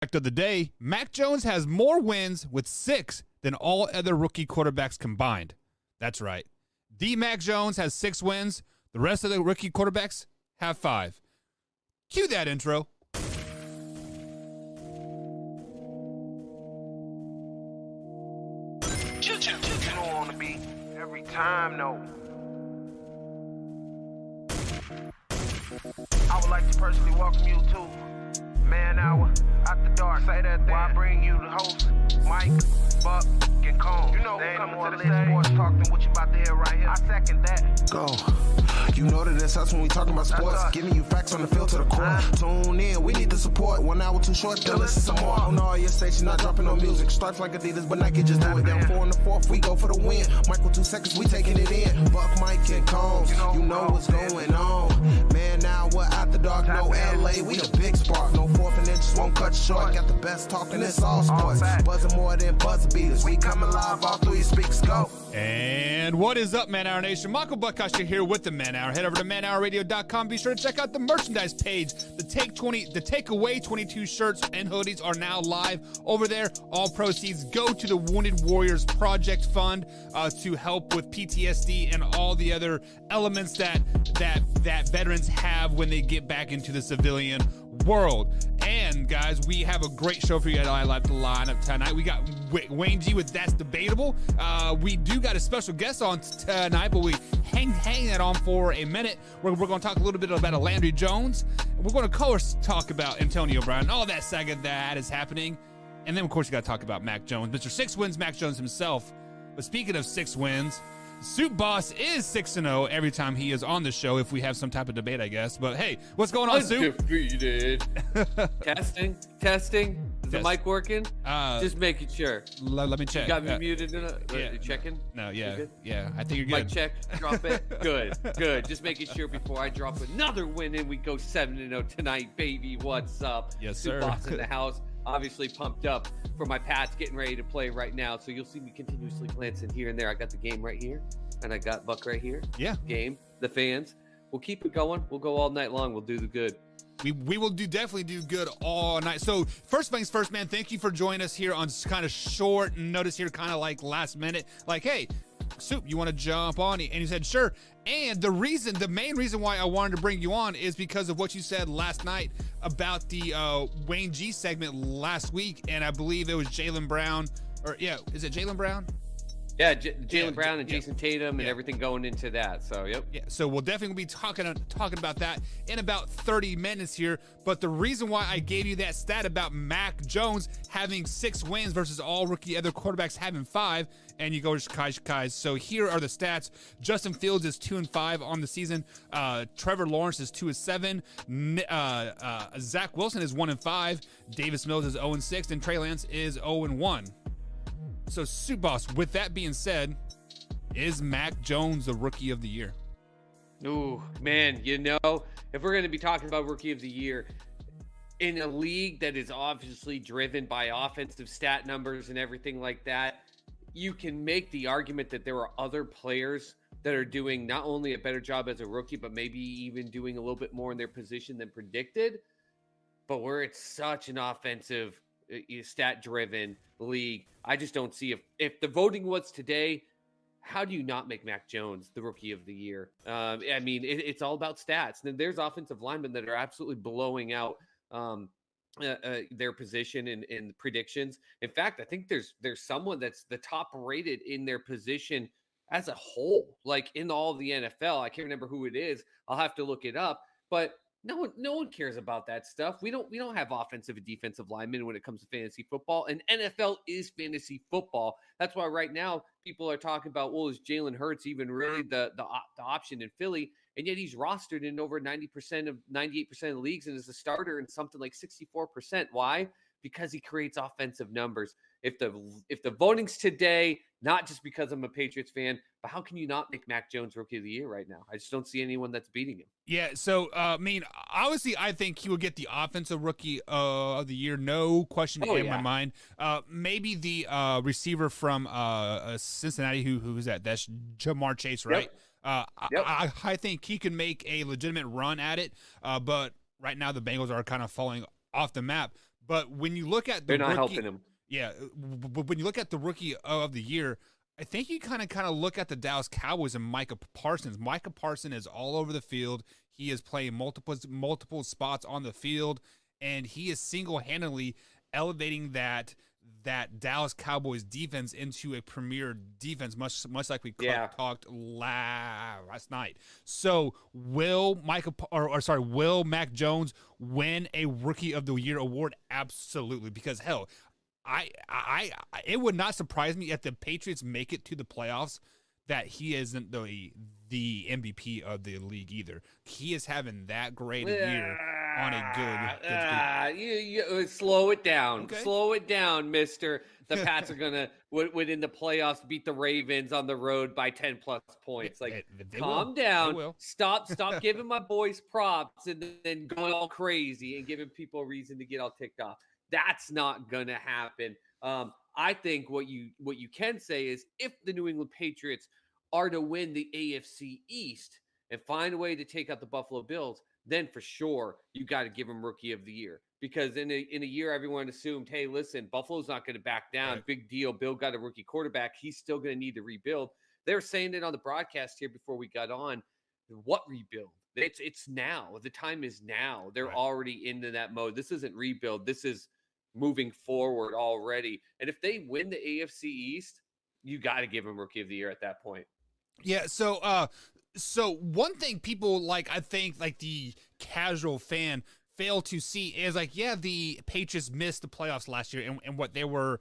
Fact of the day, Mac Jones has more wins with 6 than all other rookie quarterbacks combined. That's right. Mac Jones has 6 wins. The rest of the rookie quarterbacks have 5. Cue that intro. You know on the beat every time, no. I would like to personally welcome you to Man Hour After Dark. Say that thing. Why I bring you the host, Mike, Buck, and Cone. You know who's coming to the stage. Sports talk than what you about to hear right here. I second that. Go. You know that it's us when we talking about sports. Giving you facts on the field to the core. Tune in, we need the support. 1 hour too short, then listen some more. On all your stations, not dropping no music. Stripes like Adidas, but Nike just do it. Down 4 in the 4th, we go for the win. Michael 2 seconds, we taking it in. Buck, Mike, and Combs, you know what's going on. Man, now we're After Dark, no LA, we the big spark. No 4th and inches won't cut you short. Got the best talking, it's all sports. Buzzing more than buzzer beaters. We coming live all through your speakers, go. And what is up, Man Hour Nation? Michael Buckhouse here with the Man Hour. Head over to manhourradio.com. Be sure to check out the merchandise page. The Takeaway 22 shirts and hoodies are now live over there. All proceeds go to the Wounded Warriors Project Fund to help with PTSD and all the other elements that veterans have when they get back into the civilian world. And guys, we have a great show for you at I Live to Line Up tonight. We got Wayne G with That's Debatable. We do got a special guest on tonight, but we hang that on for a minute. We're going to talk a little bit about Landry Jones. We're going to, of course, talk about Antonio Brown, all that saga that is happening. And then, of course, you got to talk about Mac Jones. Mr. 6 wins, Mac Jones himself. But speaking of 6 wins, Soup Boss is 6-0 every time he is on the show, if we have some type of debate, I guess. But hey, what's going on, Soup? Defeated. Testing. Is the mic working? Just making sure. Let me check. You got me muted. You checking? No, yeah. I think you're good. Mic check. Drop it. Good. Just making sure before I drop another win and we go 7-0 tonight, baby. What's up? Yes, Soup sir. Boss in the house. Obviously pumped up for my Pats getting ready to play right now. So you'll see me continuously glancing here and there. I got the game right here, and I got Buck right here. Yeah. Game, the fans. We'll keep it going. We'll go all night long. We'll do the good. We will definitely do good all night. So first things first, man, thank you for joining us here on kind of short notice here, kind of like last minute. Like, hey, Soup, you want to jump on? And he said, sure. And the main reason why I wanted to bring you on is because of what you said last night about the Wayne G segment last week. And I believe it was Jaylen Brown, is it Jaylen Brown? Yeah, Jaylen Brown and Jason Tatum and everything going into that. So, yep. Yeah, so we'll definitely be talking about that in about 30 minutes here. But the reason why I gave you that stat about Mac Jones having 6 wins versus all rookie other quarterbacks having 5, and you go to Shakai. So here are the stats. Justin Fields is 2-5 on the season. Trevor Lawrence is 2-7. Zach Wilson is 1-5. Davis Mills is 0-6, and Trey Lance is 0-1. So, Soup Boss, with that being said, is Mac Jones the Rookie of the Year? Ooh, man, if we're going to be talking about Rookie of the Year, in a league that is obviously driven by offensive stat numbers and everything like that, you can make the argument that there are other players that are doing not only a better job as a rookie, but maybe even doing a little bit more in their position than predicted. But where it's such an offensive, stat-driven league, I just don't see if the voting was today, how do you not make Mac Jones the Rookie of the Year? I mean, it's all about stats. And there's offensive linemen that are absolutely blowing out their position in predictions. In fact, I think there's someone that's the top rated in their position as a whole, like in all of the NFL. I can't remember who it is. I'll have to look it up. But no one cares about that stuff. We don't have offensive and defensive linemen when it comes to fantasy football, and NFL is fantasy football. That's why right now people are talking about, well, is Jalen Hurts even really the option in Philly? And yet he's rostered in over 98% of the leagues and is a starter in something like 64%. Why? Because he creates offensive numbers. If the voting's today, not just because I'm a Patriots fan, but how can you not make Mac Jones Rookie of the Year right now? I just don't see anyone that's beating him. Yeah, so, obviously, I think he will get the Offensive Rookie of the Year, no question in my mind. Maybe the receiver from Cincinnati, who's that? That's Jamar Chase, right? Yep. I think he can make a legitimate run at it, but right now the Bengals are kind of falling off the map. But when you look at the They're not rookie, helping him. yeah, but when you look at the rookie of the year, I think you kind of look at the Dallas Cowboys and Micah Parsons. Micah Parsons is all over the field. He is playing multiple spots on the field, and he is single-handedly elevating that Dallas Cowboys defense into a premier defense, much like we talked last night. So will Mac Jones win a Rookie of the Year award? Absolutely, because hell, I it would not surprise me if the Patriots make it to the playoffs that he isn't the MVP of the league either. He is having that great a year on a good you slow it down. Okay. Slow it down, mister. The Pats are going to win in the playoffs, beat the Ravens on the road by 10 plus points. Like, they calm will. down. They will. Stop giving my boys props and then going all crazy and giving people a reason to get all ticked off. That's not going to happen. I think what you can say is if the New England Patriots are to win the AFC East and find a way to take out the Buffalo Bills, then for sure you got to give them Rookie of the Year. Because in a year, everyone assumed, hey, listen, Buffalo's not going to back down. Right. Big deal. Bill got a rookie quarterback. He's still going to need to rebuild. They were saying it on the broadcast here before we got on. What rebuild? It's now. The time is now. They're already into that mode. This isn't rebuild. This is moving forward already. And if they win the AFC East, you got to give them Rookie of the Year at that point. Yeah, so one thing people I think the casual fan fail to see is the Patriots missed the playoffs last year and what they were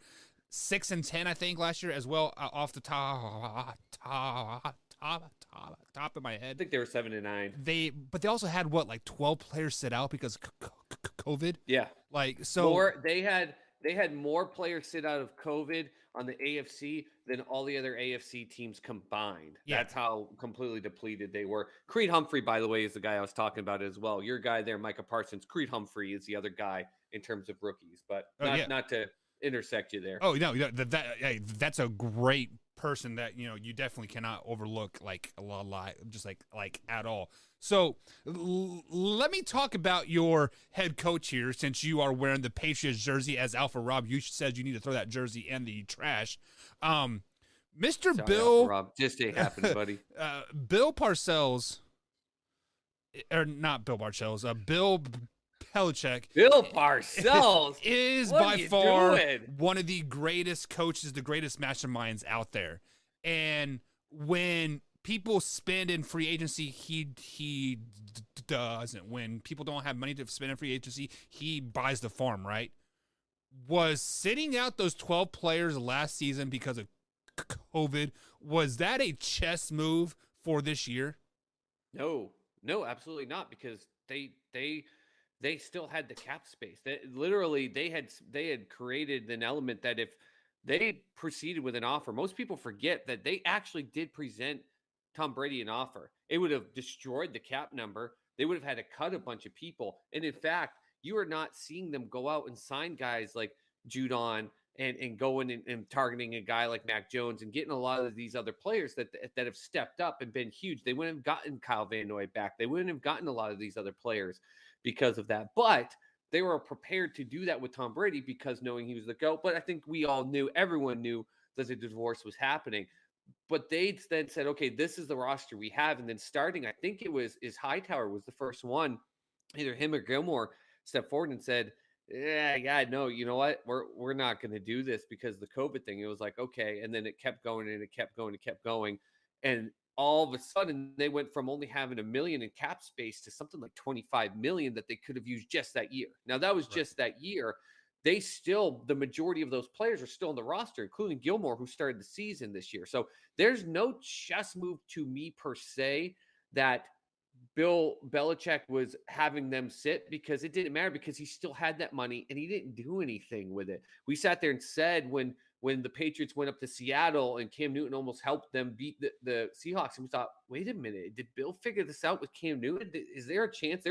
6-10 I think last year as well off the top of my head. I think they were 7-9. But they also had 12 players sit out because COVID. Yeah, they had more players sit out of COVID on the AFC than all the other AFC teams combined. Yeah. That's how completely depleted they were. Creed Humphrey, by the way, is the guy I was talking about as well. Your guy there, Micah Parsons. Creed Humphrey is the other guy in terms of rookies, but not to intersect you there. Oh, no, that's a great person that, you definitely cannot overlook a lot, just at all. So let me talk about your head coach here, since you are wearing the Patriots jersey. As Alpha Rob, you said you need to throw that jersey in the trash. Mr. Sorry, Bill, Alpha Rob, just ain't happening, buddy. Bill Parcells, or not Bill Parcells, Bill Belichick. Bill Parcells is by far one of the greatest coaches, the greatest masterminds out there. And when people spend in free agency, he doesn't. When people don't have money to spend in free agency, he buys the farm, right? Was sitting out those 12 players last season because of COVID, was that a chess move for this year? No, absolutely not, because they still had the cap space. They had created an element that if they proceeded with an offer, most people forget that they actually did present Tom Brady an offer. It would have destroyed the cap number. They would have had to cut a bunch of people. And in fact, you are not seeing them go out and sign guys like Judon and going and targeting a guy like Mac Jones and getting a lot of these other players that have stepped up and been huge. They wouldn't have gotten Kyle Van Noy back. They wouldn't have gotten a lot of these other players because of that. But they were prepared to do that with Tom Brady because knowing he was the GOAT. But I think everyone knew that the divorce was happening. But they then said, okay, this is the roster we have. And then starting, I think it was Hightower was the first one, either him or Gilmore stepped forward and said, no, you know what? We're not going to do this because of the COVID thing. It was like, okay. And then it kept going and it kept going and kept going. And all of a sudden they went from only having $1 million in cap space to something like $25 million that they could have used just that year. Now that was just that year. The majority of those players are still on the roster, including Gilmore, who started the season this year. So there's no chess move to me per se that Bill Belichick was having them sit, because it didn't matter, because he still had that money and he didn't do anything with it. We sat there and said when the Patriots went up to Seattle and Cam Newton almost helped them beat the Seahawks, and we thought, wait a minute, did Bill figure this out with Cam Newton? Is there a chance?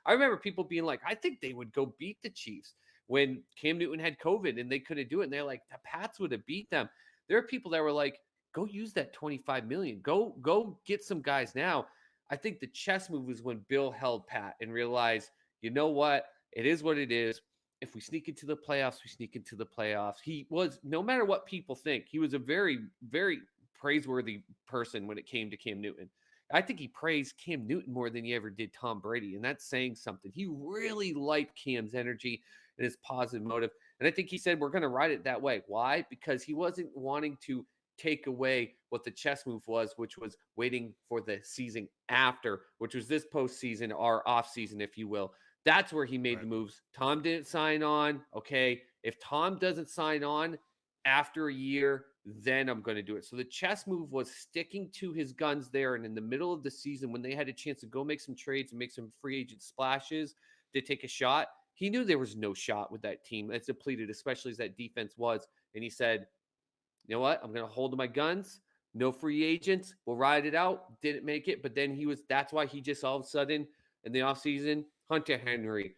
I remember people being like, I think they would go beat the Chiefs when Cam Newton had COVID and they couldn't do it. And they're like, the Pats would have beat them. There are people that were like, go use that $25 million. Go get some guys now. I think the chess move was when Bill held pat and realized, you know what? It is what it is. if we sneak into the playoffs, we sneak into the playoffs. He was, no matter what people think, he was a very, very praiseworthy person when it came to Cam Newton. I think he praised Cam Newton more than he ever did Tom Brady, and that's saying something. He really liked Cam's energy and his positive motive, and I think he said, we're going to ride it that way. Why? Because he wasn't wanting to take away what the chess move was, which was waiting for the season after, which was this postseason, our offseason, if you will. That's where he made the moves. Tom didn't sign on. Okay, if Tom doesn't sign on after a year, then I'm going to do it. So the chess move was sticking to his guns there. And in the middle of the season, when they had a chance to go make some trades and make some free agent splashes to take a shot, he knew there was no shot with that team that's depleted, especially as that defense was. And he said, you know what? I'm going to hold to my guns. No free agents. We'll ride it out. Didn't make it. But then that's why he just all of a sudden in the offseason, Hunter Henry,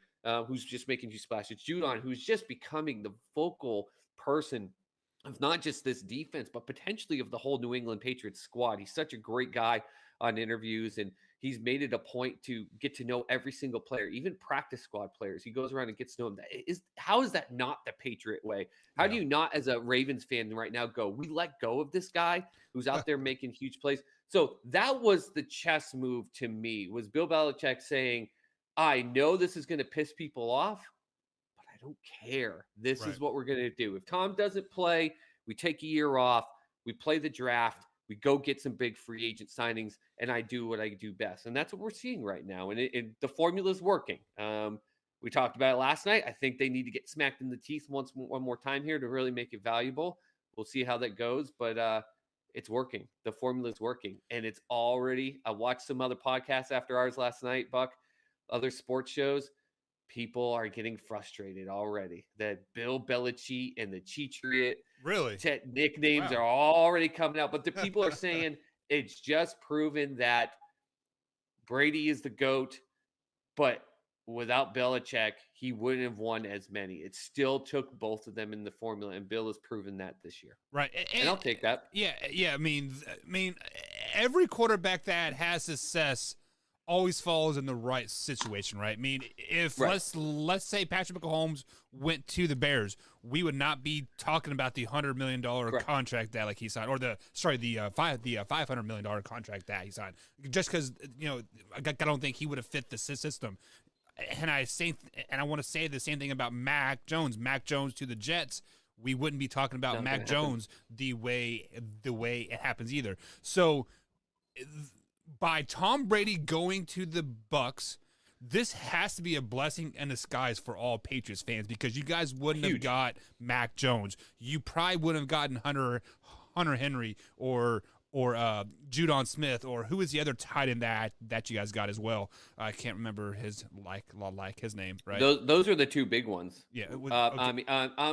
who's just making you splashes. Judon, who's just becoming the vocal person of not just this defense, but potentially of the whole New England Patriots squad. He's such a great guy on interviews, and he's made it a point to get to know every single player, even practice squad players. He goes around and gets to know them. How is that not the Patriot way? How do you not, as a Ravens fan right now, go, we let go of this guy who's out there making huge plays? So that was the chess move to me, was Bill Belichick saying, I know this is going to piss people off, but I don't care. This is what we're going to do. If Tom doesn't play, we take a year off, we play the draft, we go get some big free agent signings, and I do what I do best. And that's what we're seeing right now. And the formula is working. We talked about it last night. I think they need to get smacked in the teeth one more time here to really make it valuable. We'll see how that goes, but it's working. The formula is working, and it's already. I watched some other podcasts after ours last night, Buck, other sports shows. People are getting frustrated already that Bill Belichick and the Cheatriot nicknames are already coming out. But the people are saying it's just proven that Brady is the GOAT, but without Belichick, he wouldn't have won as many. It still took both of them in the formula, and Bill has proven that this year. Right. And I'll take that. Yeah. I mean, every quarterback that has success always falls in the right situation, right? I mean, if let's say Patrick Mahomes went to the Bears, we would not be talking about the $100 million contract that he signed, or the $500 million contract that he signed, just because I don't think he would have fit the system. And I want to say the same thing about Mac Jones. Mac Jones to the Jets, we wouldn't be talking about Mac Jones the way it happens either. So by Tom Brady going to the Bucs, this has to be a blessing in disguise for all Patriots fans, because you guys wouldn't have got Mac Jones. You probably wouldn't have gotten Hunter Henry or Judon Smith, or who is the other tight end that you guys got as well. I can't remember his his name. Right. Those are the two big ones. Yeah. I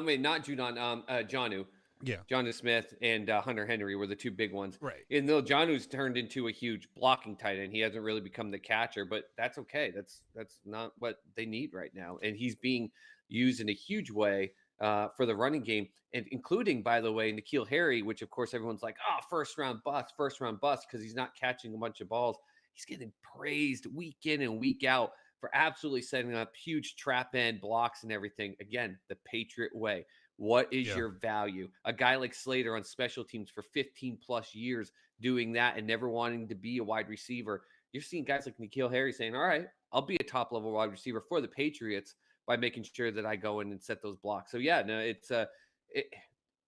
mean, not Judon. Jonnu. Yeah, Jonnu Smith and Hunter Henry were the two big ones. Right. And though Jonnu's turned into a huge blocking tight end, he hasn't really become the catcher, but that's okay. That's not what they need right now. And he's being used in a huge way for the running game, and including, by the way, N'Keal Harry, which of course everyone's like, first round bust, because he's not catching a bunch of balls. He's getting praised week in and week out for absolutely setting up huge trap end blocks and everything. Again, the Patriot way. What is your value? A guy like Slater on special teams for 15 plus years doing that and never wanting to be a wide receiver. You're seeing guys like N'Keal Harry saying, all right, I'll be a top level wide receiver for the Patriots by making sure that I go in and set those blocks. So yeah, no,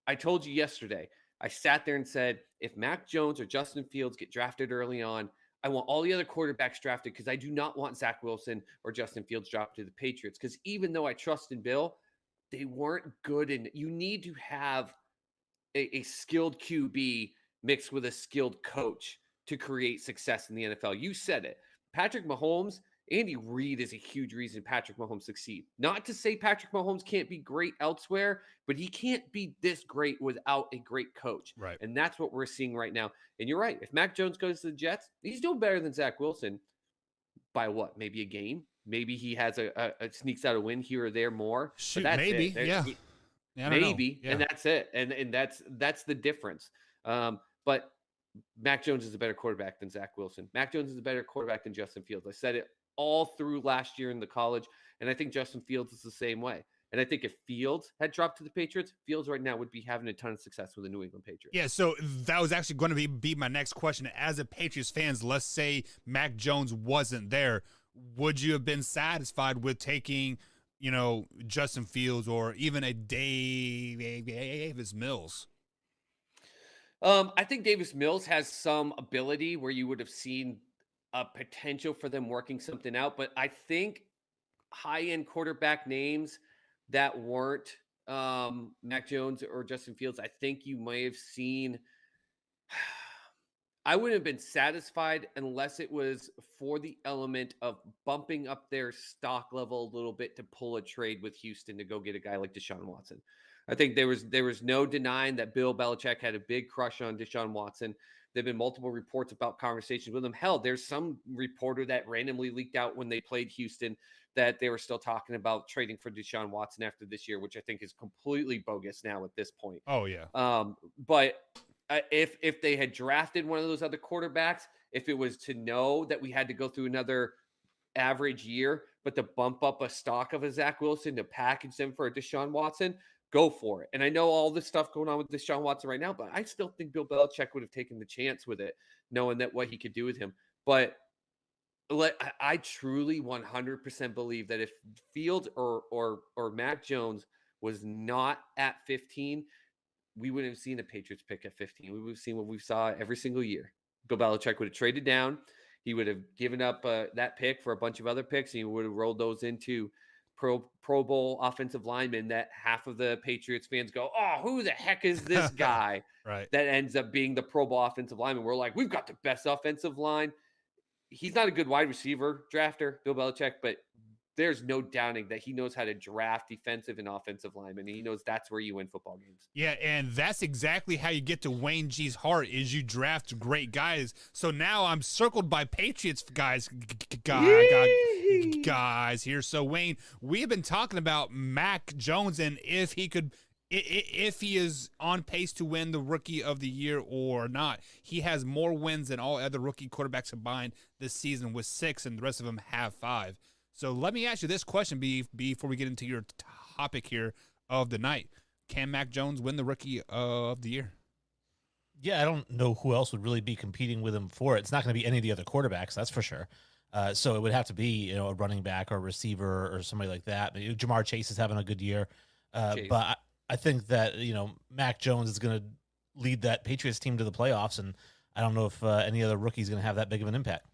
I told you yesterday, I sat there and said, if Mac Jones or Justin Fields get drafted early on, I want all the other quarterbacks drafted, because I do not want Zach Wilson or Justin Fields drafted to the Patriots. Because even though I trust in Bill, they weren't good. And you need to have a skilled QB mixed with a skilled coach to create success in the NFL. You said it. Patrick Mahomes, Andy Reid is a huge reason Patrick Mahomes succeed. Not to say Patrick Mahomes can't be great elsewhere, but he can't be this great without a great coach. Right. And that's what we're seeing right now. And you're right. If Mac Jones goes to the Jets, he's doing better than Zach Wilson by what? Maybe a game? Maybe he has a sneaks out a win here or there more. Shoot, but that's maybe, it. Maybe, and that's it. And that's the difference. But Mac Jones is a better quarterback than Zach Wilson. Mac Jones is a better quarterback than Justin Fields. I said it all through last year in the college, and I think Justin Fields is the same way. And I think if Fields had dropped to the Patriots, Fields right now would be having a ton of success with the New England Patriots. Yeah, so that was actually going to be my next question. As a Patriots fans, let's say Mac Jones wasn't there, would you have been satisfied with taking, Justin Fields or even a Davis Mills? I think Davis Mills has some ability where you would have seen a potential for them working something out, but I think high-end quarterback names that weren't Mac Jones or Justin Fields, I think you may have seen. I wouldn't have been satisfied unless it was for the element of bumping up their stock level a little bit to pull a trade with Houston to go get a guy like Deshaun Watson. I think there was no denying that Bill Belichick had a big crush on Deshaun Watson. There've been multiple reports about conversations with him. Hell, there's some reporter that randomly leaked out when they played Houston that they were still talking about trading for Deshaun Watson after this year, which I think is completely bogus now at this point. Oh, yeah. But if they had drafted one of those other quarterbacks, if it was to know that we had to go through another average year, but to bump up a stock of a Zach Wilson to package them for a Deshaun Watson, go for it. And I know all this stuff going on with Deshaun Watson right now, but I still think Bill Belichick would have taken the chance with it, knowing that what he could do with him. But I truly 100% believe that if Fields or Mac Jones was not at 15, we wouldn't have seen the Patriots pick at 15. We would have seen what we saw every single year. Bill Belichick would have traded down. He would have given up that pick for a bunch of other picks, and he would have rolled those into Pro Bowl offensive linemen that half of the Patriots fans go, oh, who the heck is this guy? Right. That ends up being the Pro Bowl offensive lineman. We're like, we've got the best offensive line. He's not a good wide receiver drafter, Bill Belichick, but there's no doubting that he knows how to draft defensive and offensive linemen. And he knows that's where you win football games. Yeah, and that's exactly how you get to Wayne G's heart is you draft great guys. So now I'm circled by Patriots guys here. So Wayne, we have been talking about Mac Jones and if he is on pace to win the Rookie of the Year or not. He has more wins than all other rookie quarterbacks combined this season with 6, and the rest of them have 5. So let me ask you this question before we get into your topic here of the night. Can Mac Jones win the Rookie of the Year? Yeah, I don't know who else would really be competing with him for it. It's not going to be any of the other quarterbacks, that's for sure. So it would have to be, a running back or a receiver or somebody like that. Jamar Chase is having a good year. But I think that, Mac Jones is going to lead that Patriots team to the playoffs, and I don't know if any other rookie is going to have that big of an impact.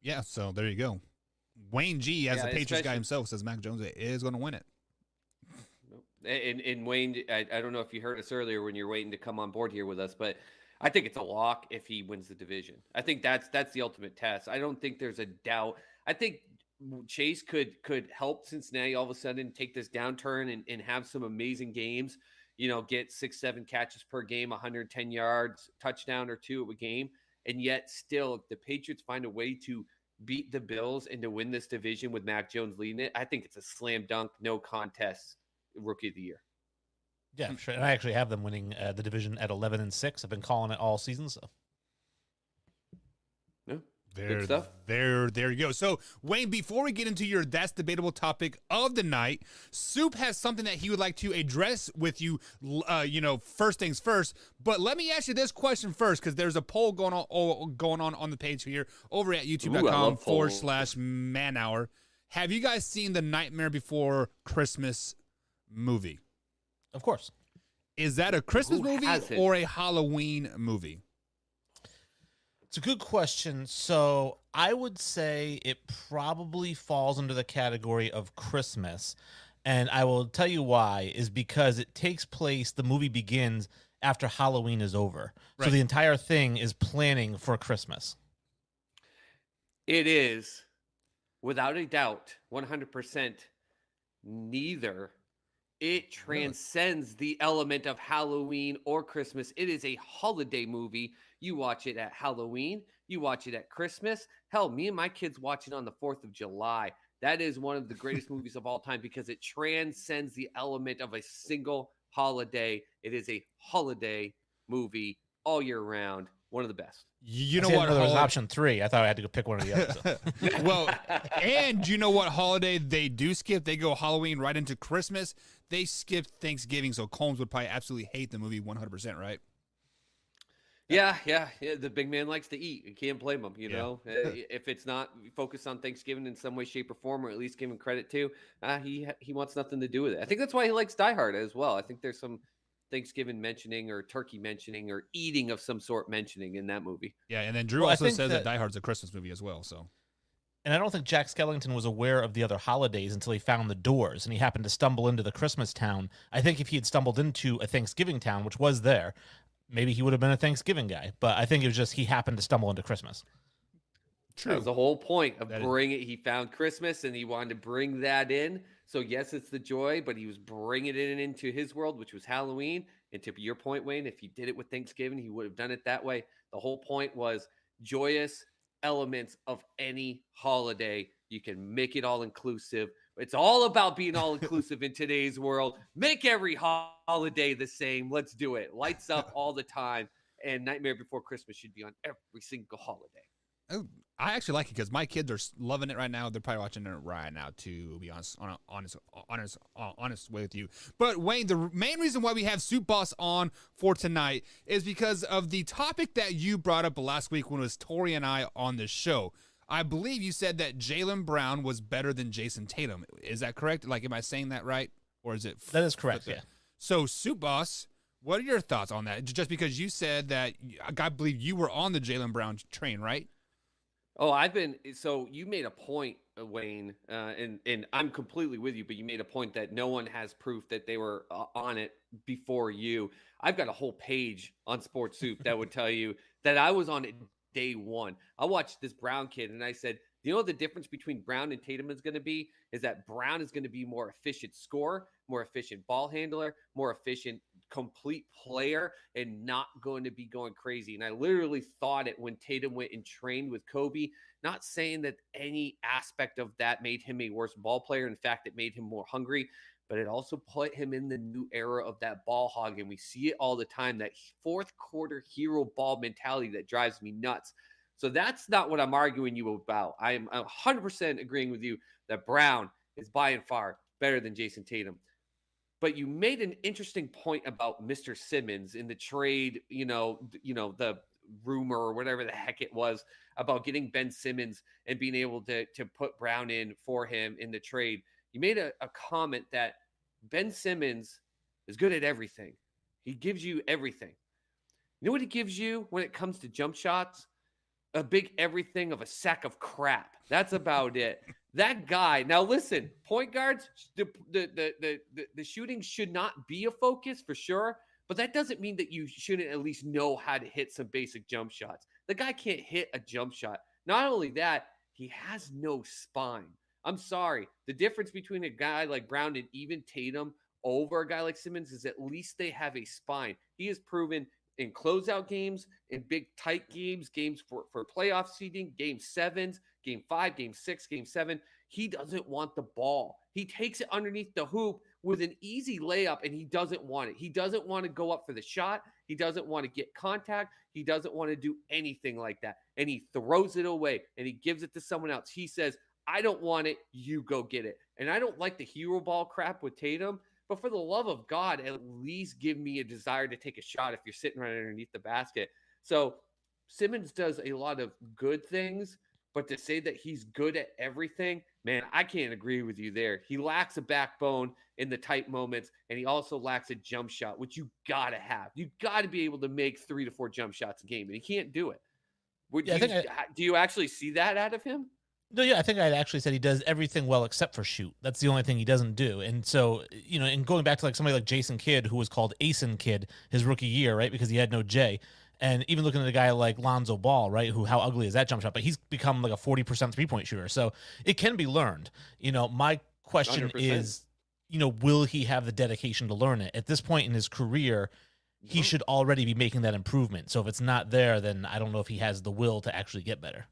Yeah, so there you go. Wayne G, as the Patriots guy himself, says Mac Jones is going to win it. And Wayne, I don't know if you heard us earlier when you're waiting to come on board here with us, but I think it's a lock if he wins the division. I think that's the ultimate test. I don't think there's a doubt. I think Chase could help Cincinnati all of a sudden take this downturn and have some amazing games, get 6-7 catches per game, 110 yards, touchdown or 2 a game. And yet still, if the Patriots find a way to beat the Bills and to win this division with Mac Jones leading it, I think it's a slam dunk, no contest Rookie of the Year. Yeah, sure. And I actually have them winning the division at 11-6. I've been calling it all season, so. Yeah, good stuff. There you go. So, Wayne, before we get into your That's Debatable topic of the night, Soup has something that he would like to address with you, first things first. But let me ask you this question first, because there's a poll going on the page here over at youtube.com/manhour. Have you guys seen the Nightmare Before Christmas movie? Of course. Is that a Christmas movie or a Halloween movie? It's a good question. So I would say it probably falls under the category of Christmas. And I will tell you why, is because it takes place, the movie begins after Halloween is over. Right. So the entire thing is planning for Christmas. It is, without a doubt, 100% neither. It transcends the element of Halloween or Christmas. It is a holiday movie. You watch it at Halloween. You watch it at Christmas. Hell, me and my kids watch it on the 4th of July. That is one of the greatest movies of all time because it transcends the element of a single holiday. It is a holiday movie all year round. one of the best. You know See, I what? didn't know there was an holiday- option 3. I thought I had to go pick one of the others. So. Well, and you know what holiday they do skip? They go Halloween right into Christmas. They skip Thanksgiving, so Combs would probably absolutely hate the movie 100%, right? Yeah. The big man likes to eat. You can't blame him. You Yeah. know, if it's not focused on Thanksgiving in some way, shape, or form, or at least give him credit to, he wants nothing to do with it. I think that's why he likes Die Hard as well. I think there's some Thanksgiving mentioning or turkey mentioning or eating of some sort mentioning in that movie. Yeah, and then Drew Well, I also think says that that- Die Hard's a Christmas movie as well. So And I don't think Jack Skellington was aware of the other holidays until he found the doors and he happened to stumble into the Christmas town. I think if he had stumbled into a Thanksgiving town, which was there, maybe he would have been a Thanksgiving guy. But I think it was just he happened to stumble into Christmas. That was the whole point of That is- bringing it. He found Christmas and he wanted to bring that in. So yes, it's the joy, but he was bringing it into his world, which was Halloween. And to your point, Wayne, if he did it with Thanksgiving, he would have done it that way. The whole point was joyous elements of any holiday. You can make it all inclusive. It's all about being all inclusive in today's world. Make every holiday the same. Let's do it. Lights up all the time. And Nightmare Before Christmas should be on every single holiday. oh, I actually like it because my kids are loving it right now. They're probably watching it right now, to be honest with you. But Wayne, the main reason why we have Soup Boss on for tonight is because of the topic that you brought up last week when it was Tori and I on the show. I believe you said that Jaylen Brown was better than Jason Tatum. Is that correct? Like, am I saying that right? Or is it? That is correct, yeah. So, Soup Boss, what are your thoughts on that? Just because you said that, I believe you were on the Jaylen Brown train, right? Oh, so you made a point, Wayne, and I'm completely with you, but you made a point that no one has proof that they were on it before you. I've got a whole page on Sports Soup that would tell you that I was on it day one. I watched this Brown kid and I said, you know what the difference between Brown and Tatum is going to be? Is that Brown is going to be more efficient scorer, more efficient ball handler, more efficient complete player, and not going to be going crazy. And I literally thought it when Tatum went and trained with Kobe. Not saying that any aspect of that made him a worse ball player. In fact, it made him more hungry, but it also put him in the new era of that ball hog. And we see it all the time, that fourth quarter hero ball mentality that drives me nuts. So that's not what I'm arguing you about. I'm 100% agreeing with you that Brown is by and far better than Jason Tatum. But you made an interesting point about Mr. Simmons in the trade, the rumor or whatever the heck it was about getting Ben Simmons and being able to put Brown in for him in the trade. You made a comment that Ben Simmons is good at everything. He gives you everything. You know what he gives you when it comes to jump shots? A big everything of a sack of crap. That's about it. That guy. Now listen, point guards, the shooting should not be a focus for sure, but that doesn't mean that you shouldn't at least know how to hit some basic jump shots. The guy can't hit a jump shot. Not only that, he has no spine. I'm sorry. The difference between a guy like Brown and even Tatum over a guy like Simmons is at least they have a spine. He has proven in closeout games, in big tight games for playoff seeding, game 7s, game 5, game 6, game 7, he doesn't want the ball. He takes it underneath the hoop with an easy layup, and he doesn't want it. He doesn't want to go up for the shot. He doesn't want to get contact. He doesn't want to do anything like that. And he throws it away, and he gives it to someone else. He says, I don't want it. You go get it. And I don't like the hero ball crap with Tatum. But for the love of God, at least give me a desire to take a shot if you're sitting right underneath the basket. So Simmons does a lot of good things, but to say that he's good at everything, man, I can't agree with you there. He lacks a backbone in the tight moments, and he also lacks a jump shot, which you got to have. You got to be able to make 3 to 4 jump shots a game, and he can't do it. Do you actually see that out of him? No, yeah, I think I actually said he does everything well except for shoot. That's the only thing he doesn't do. And so, and going back to like somebody like Jason Kidd, who was called Asen Kidd his rookie year, right? Because he had no J. And even looking at a guy like Lonzo Ball, right? How ugly is that jump shot? But he's become like a 40% 3-point shooter. So it can be learned. My question 100%. is, will he have the dedication to learn it? At this point in his career, he should already be making that improvement. So if it's not there, then I don't know if he has the will to actually get better.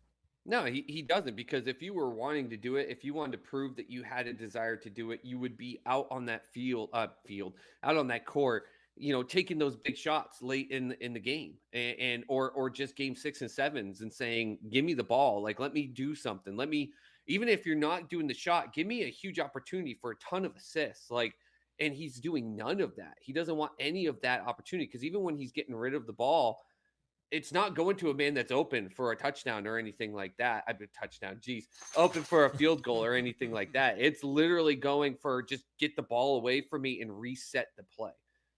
No, he doesn't, because if you were wanting to do it, if you wanted to prove that you had a desire to do it, you would be out on that out on that court, taking those big shots late in the game, and or just game 6 and 7s and saying, give me the ball, like, let me do something, let me, even if you're not doing the shot, give me a huge opportunity for a ton of assists, like. And he's doing none of that. He doesn't want any of that opportunity, because even when he's getting rid of the ball, it's not going to a man that's open for a touchdown or anything like that. I've been touchdown, geez, open for a field goal or anything like that. It's literally going for just get the ball away from me and reset the play.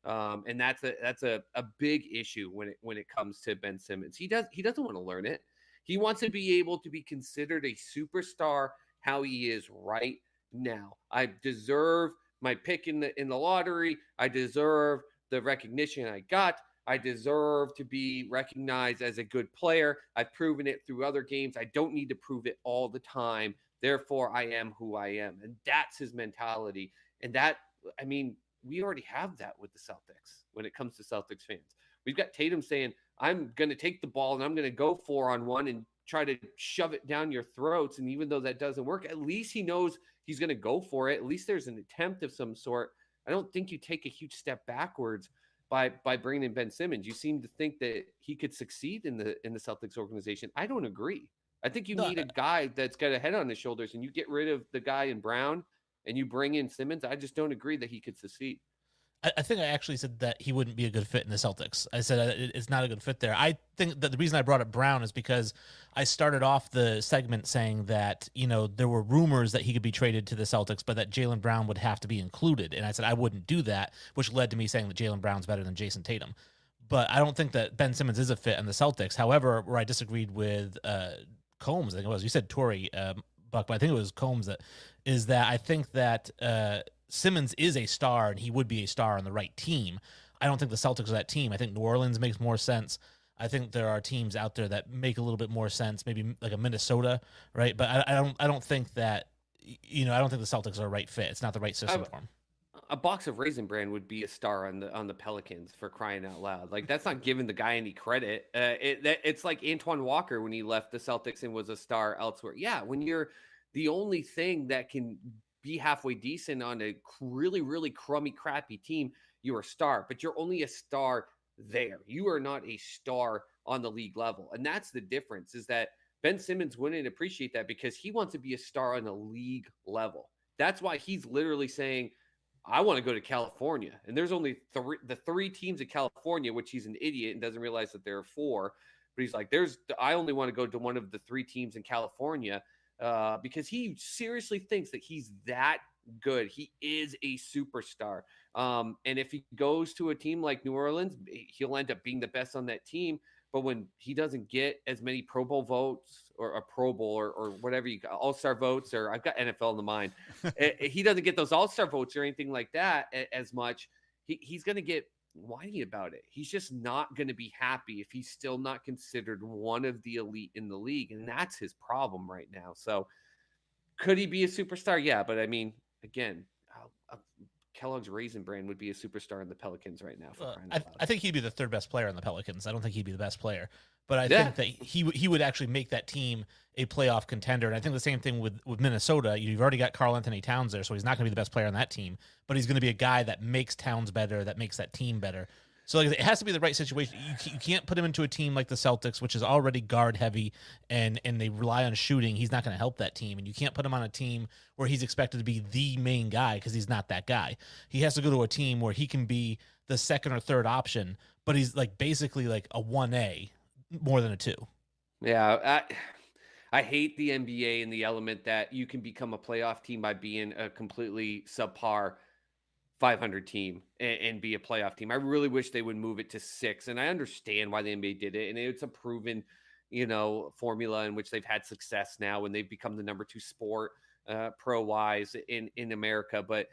And that's a big issue when it comes to Ben Simmons. He doesn't want to learn it. He wants to be able to be considered a superstar how he is right now. I deserve my pick in the lottery. I deserve the recognition I got. I deserve to be recognized as a good player. I've proven it through other games. I don't need to prove it all the time. Therefore, I am who I am. And that's his mentality. And that, I mean, we already have that with the Celtics when it comes to Celtics fans. We've got Tatum saying, I'm going to take the ball and I'm going to go 4-on-1 and try to shove it down your throats. And even though that doesn't work, at least he knows he's going to go for it. At least there's an attempt of some sort. I don't think you take a huge step backwards by bringing in Ben Simmons. You seem to think that he could succeed in the Celtics organization. I don't agree. I think you need a guy that's got a head on his shoulders, and you get rid of the guy in Brown and you bring in Simmons. I just don't agree that he could succeed. I think I actually said that he wouldn't be a good fit in the Celtics. I said it's not a good fit there. I think that the reason I brought up Brown is because I started off the segment saying that, there were rumors that he could be traded to the Celtics, but that Jaylen Brown would have to be included. And I said I wouldn't do that, which led to me saying that Jaylen Brown's better than Jason Tatum. But I don't think that Ben Simmons is a fit in the Celtics. However, where I disagreed with Combs, I think it was, you said Torrey, Buck, but I think it was Combs, that I think that Simmons is a star, and he would be a star on the right team. I don't think the Celtics are that team. I think New Orleans makes more sense. I think there are teams out there that make a little bit more sense, maybe like a Minnesota, right? But I don't think that, I don't think the Celtics are a right fit. It's not the right system for them. A box of Raisin Bran would be a star on the Pelicans, for crying out loud. Like, that's not giving the guy any credit. It's like Antoine Walker when he left the Celtics and was a star elsewhere. Yeah, when you're the only thing that can be halfway decent on a really, really crummy, crappy team, you're a star, but you're only a star there. You are not a star on the league level. And that's the difference, is that Ben Simmons wouldn't appreciate that, because he wants to be a star on the league level. That's why he's literally saying, I want to go to California. And there's only the three teams in California, which he's an idiot and doesn't realize that there are four. But he's like, I only want to go to one of the three teams in California. Because he seriously thinks that he's that good. He is a superstar. And if he goes to a team like New Orleans, he'll end up being the best on that team. But when he doesn't get as many Pro Bowl votes, or a Pro Bowl, or whatever you got, All-Star votes, or I've got NFL in the mind, he doesn't get those All-Star votes or anything like that as much. He's going to get whiny about it. He's just not going to be happy if he's still not considered one of the elite in the league. And that's his problem right now. So could he be a superstar? Yeah. But I mean, again, Kellogg's Raisin Bran would be a superstar in the Pelicans right now. I think he'd be the third best player on the Pelicans. I don't think he'd be the best player, but I think that he would actually make that team a playoff contender. And I think the same thing with Minnesota. You've already got Karl Anthony Towns there, so he's not going to be the best player on that team, but he's going to be a guy that makes Towns better, that makes that team better. So like, it has to be the right situation. You can't put him into a team like the Celtics, which is already guard heavy, and they rely on shooting. He's not going to help that team. And you can't put him on a team where he's expected to be the main guy, because he's not that guy. He has to go to a team where he can be the second or third option, but he's like basically like a 1A more than a 2. Yeah, I hate the NBA and the element that you can become a playoff team by being a completely subpar 500 team and be a playoff team. I really wish they would move it to 6. And I understand why the NBA did it. And it's a proven, formula in which they've had success now, and they've become the number 2 sport pro wise in America. But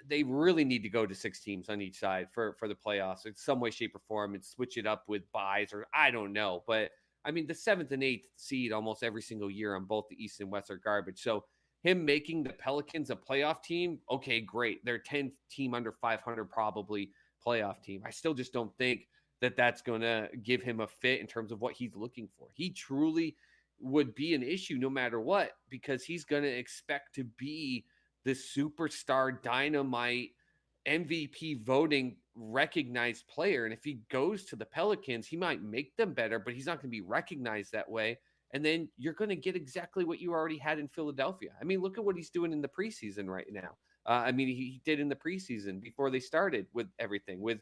they really need to go to 6 teams on each side for the playoffs in some way, shape, or form, and switch it up with buys, or I don't know. But I mean, the 7th and 8th seed almost every single year on both the East and West are garbage. So him making the Pelicans a playoff team, okay, great. They're 10th team under 500, probably playoff team. I still just don't think that that's going to give him a fit in terms of what he's looking for. He truly would be an issue no matter what, because he's going to expect to be the superstar dynamite MVP voting recognized player. And if he goes to the Pelicans, he might make them better, but he's not going to be recognized that way. And then you're going to get exactly what you already had in Philadelphia. I mean, look at what he's doing in the preseason right now. I mean, he did in the preseason before they started with everything, with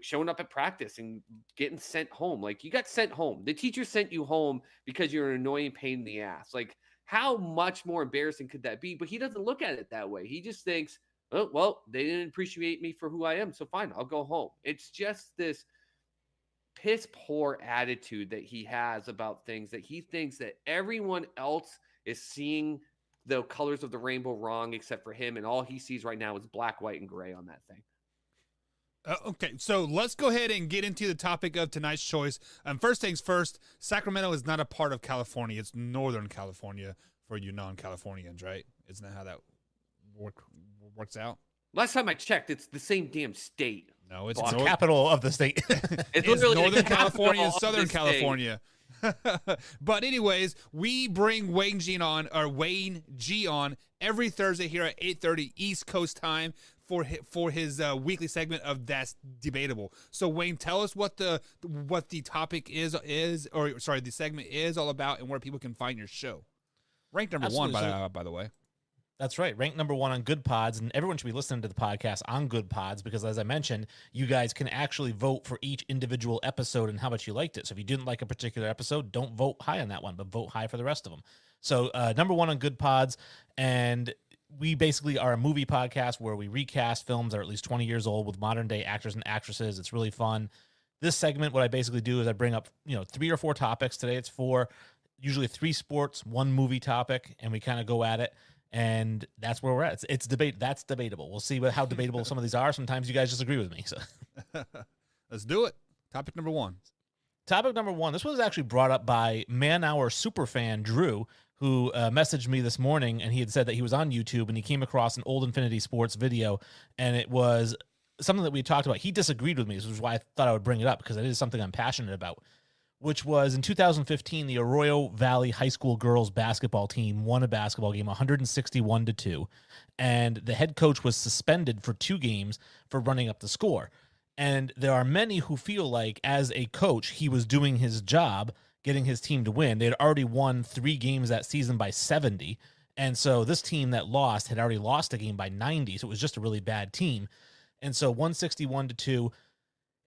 showing up at practice and getting sent home. Like, you got sent home. The teacher sent you home because you're an annoying pain in the ass. Like, how much more embarrassing could that be? But he doesn't look at it that way. He just thinks, oh, well, they didn't appreciate me for who I am, so fine, I'll go home. It's just this piss poor attitude that he has about things, that he thinks that everyone else is seeing the colors of the rainbow wrong except for him, and all he sees right now is black, white, and gray on that thing. Okay, so let's go ahead and get into the topic of tonight's choice. First things first, Sacramento is not a part of California. It's Northern California for you non-Californians, right? Isn't that how that works out? Last time I checked, it's the same damn state. No, it's the capital of the state. It's Northern literally California and the Southern state. California. But anyways, we bring Wayne G on every Thursday here at 8:30 East Coast time for his weekly segment of That's Debatable. So Wayne, tell us what the topic is the segment is all about, and where people can find your show. Ranked number Absolutely. 1 by the way. That's right. Ranked number 1 on Good Pods, and everyone should be listening to the podcast on Good Pods because, as I mentioned, you guys can actually vote for each individual episode and how much you liked it. So if you didn't like a particular episode, don't vote high on that one, but vote high for the rest of them. So number 1 on Good Pods, and we basically are a movie podcast where we recast films that are at least 20 years old with modern-day actors and actresses. It's really fun. This segment, what I basically do is I bring up 3 or 4 topics. Today it's 4, usually 3 sports, 1 movie topic, and we kind of go at it. And that's where we're at. It's debate. That's debatable. We'll see how debatable some of these are. Sometimes you guys disagree with me. So let's do it. Topic number 1. Topic number 1. This was actually brought up by Man Hour superfan Drew, who messaged me this morning, and he had said that he was on YouTube and he came across an old Infinity Sports video, and it was something that we had talked about. He disagreed with me, which is why I thought I would bring it up, because it is something I'm passionate about. Which was in 2015, the Arroyo Valley High School girls basketball team won a basketball game 161-2, and the head coach was suspended for 2 games for running up the score. And there are many who feel like, as a coach, he was doing his job, getting his team to win. They had already won 3 games that season by 70, and so this team that lost had already lost a game by 90, so it was just a really bad team. And so 161-2.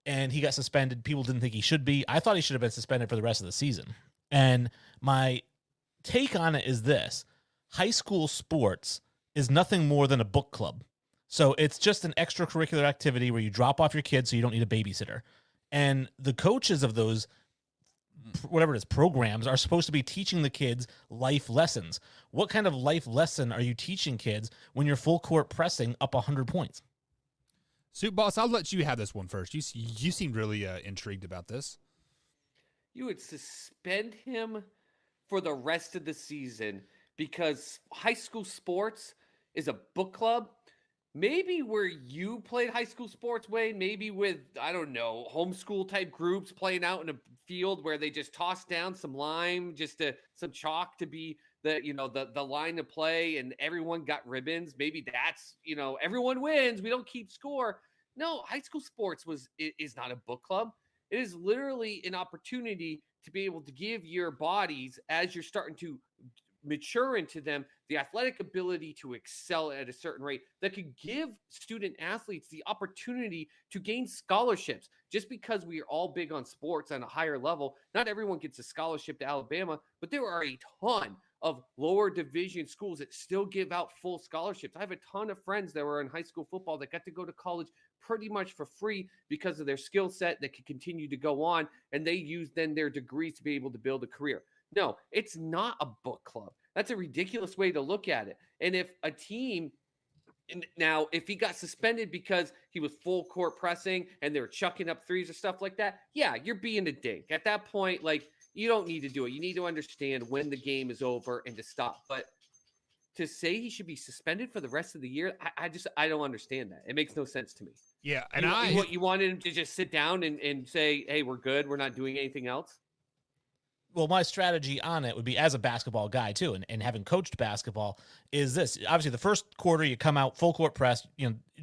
And he got suspended. People didn't think he should be. I thought he should have been suspended for the rest of the season. And my take on it is this. High school sports is nothing more than a book club. So it's just an extracurricular activity where you drop off your kids so you don't need a babysitter. And the coaches of those, whatever it is, programs are supposed to be teaching the kids life lessons. What kind of life lesson are you teaching kids when you're full court pressing up 100 points? Soup Boss, I'll let you have this one first. You seemed really intrigued about this. You would suspend him for the rest of the season because high school sports is a book club. Maybe where you played high school sports, Wayne, maybe with, I don't know, homeschool type groups playing out in a field where they just toss down some lime, some chalk to be the line to play, and everyone got ribbons. Maybe that's, everyone wins. We don't keep score. No, high school sports is not a book club. It is literally an opportunity to be able to give your bodies, as you're starting to mature into them, the athletic ability to excel at a certain rate that could give student athletes the opportunity to gain scholarships. Just because we are all big on sports on a higher level, not everyone gets a scholarship to Alabama, but there are a ton of lower division schools that still give out full scholarships. I have a ton of friends that were in high school football that got to go to college pretty much for free because of their skill set that could continue to go on, and they use then their degrees to be able to build a career. No, it's not a book club. That's a ridiculous way to look at it. And if a team, now, if he got suspended because he was full court pressing and they were chucking up threes or stuff like that, yeah, you're being a dink. At that point, you don't need to do it. You need to understand when the game is over and to stop. But to say he should be suspended for the rest of the year, I don't understand that. It makes no sense to me. Yeah, and you wanted him to just sit down and say, hey, we're good, we're not doing anything else? Well, my strategy on it would be, as a basketball guy too, and having coached basketball, is this. Obviously, the first quarter you come out full court press,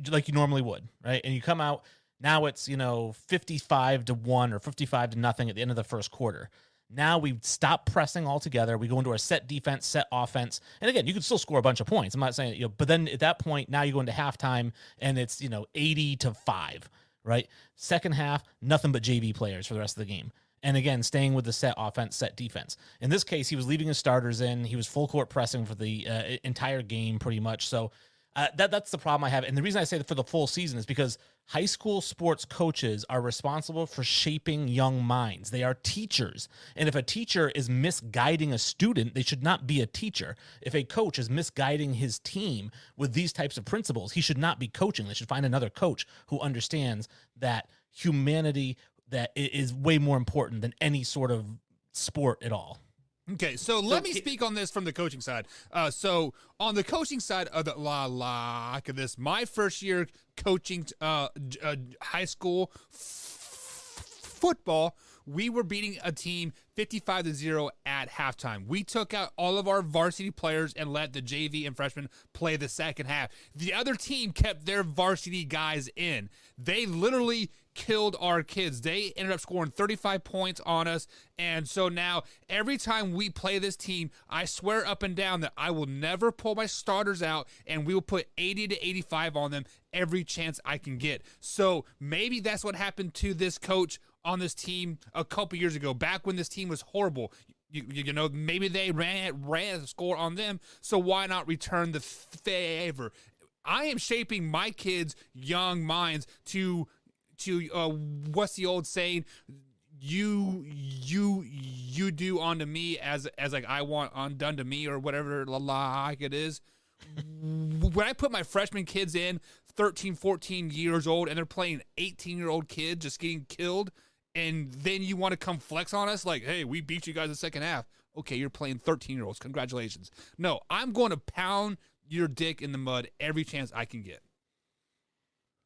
like you normally would, right? And you come out Now it's, 55-1 or 55-0 at the end of the first quarter. Now we stop pressing altogether. We go into our set defense, set offense. And again, you can still score a bunch of points. I'm not saying, but then at that point, now you go into halftime and it's, 80-5, right? Second half, nothing but JV players for the rest of the game. And again, staying with the set offense, set defense. In this case, he was leaving his starters in. He was full court pressing for the entire game pretty much. So that's the problem I have. And the reason I say that for the full season is because high school sports coaches are responsible for shaping young minds. They are teachers. And if a teacher is misguiding a student, they should not be a teacher. If a coach is misguiding his team with these types of principles, he should not be coaching. They should find another coach who understands that humanity that is way more important than any sort of sport at all. Okay, so let me speak on this from the coaching side. So on the coaching side of this, my first year coaching high school football, we were beating a team 55-0 at halftime. We took out all of our varsity players and let the JV and freshmen play the second half. The other team kept their varsity guys in. They literally killed our kids. They ended up scoring 35 points on us. And so now every time we play this team, I swear up and down that I will never pull my starters out, and we will put 80-85 on them every chance I can get. So maybe that's what happened to this coach on this team a couple years ago, back when this team was horrible. Maybe they ran a score on them, so why not return the favor? I am shaping my kids' young minds to what's the old saying? You do unto me as like I want undone to me, or whatever like it is. When I put my freshman kids in 13, 14 years old, and they're playing 18-year-old kids just getting killed, and then you want to come flex on us like, hey, we beat you guys in the second half. Okay, you're playing 13-year-olds. Congratulations. No, I'm going to pound your dick in the mud every chance I can get.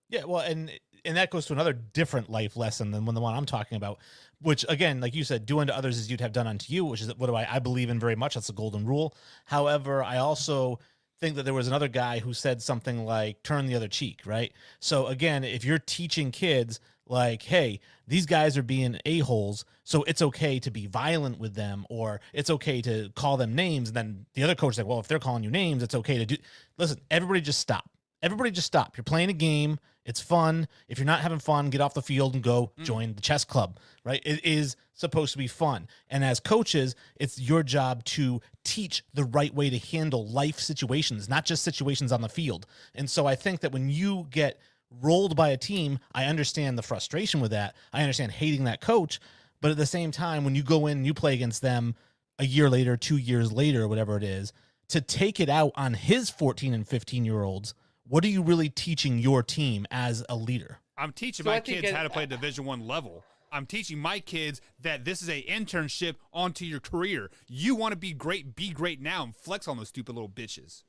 Yeah, well, and that goes to another different life lesson than the one I'm talking about, which, again, like you said, do unto others as you'd have done unto you, which is what I believe in very much. That's the golden rule. However, I also think that there was another guy who said something like, turn the other cheek, right? So, again, if you're teaching kids like, hey, these guys are being a-holes, so it's okay to be violent with them, or it's okay to call them names, and then the other coach is like, well, if they're calling you names, it's okay to do. Listen, everybody just stop. Everybody just stop. You're playing a game. It's fun. If you're not having fun, get off the field and go join the chess club, right? It is supposed to be fun. And as coaches, it's your job to teach the right way to handle life situations, not just situations on the field. And so I think that when you get rolled by a team, I understand the frustration with that. I understand hating that coach. But at the same time, when you go in and you play against them a year later, 2 years later, whatever it is, to take it out on his 14 and 15-year-olds, what are you really teaching your team as a leader? I'm teaching my kids how to play Division I level. I'm teaching my kids that this is an internship onto your career. You want to be great now, and flex on those stupid little bitches.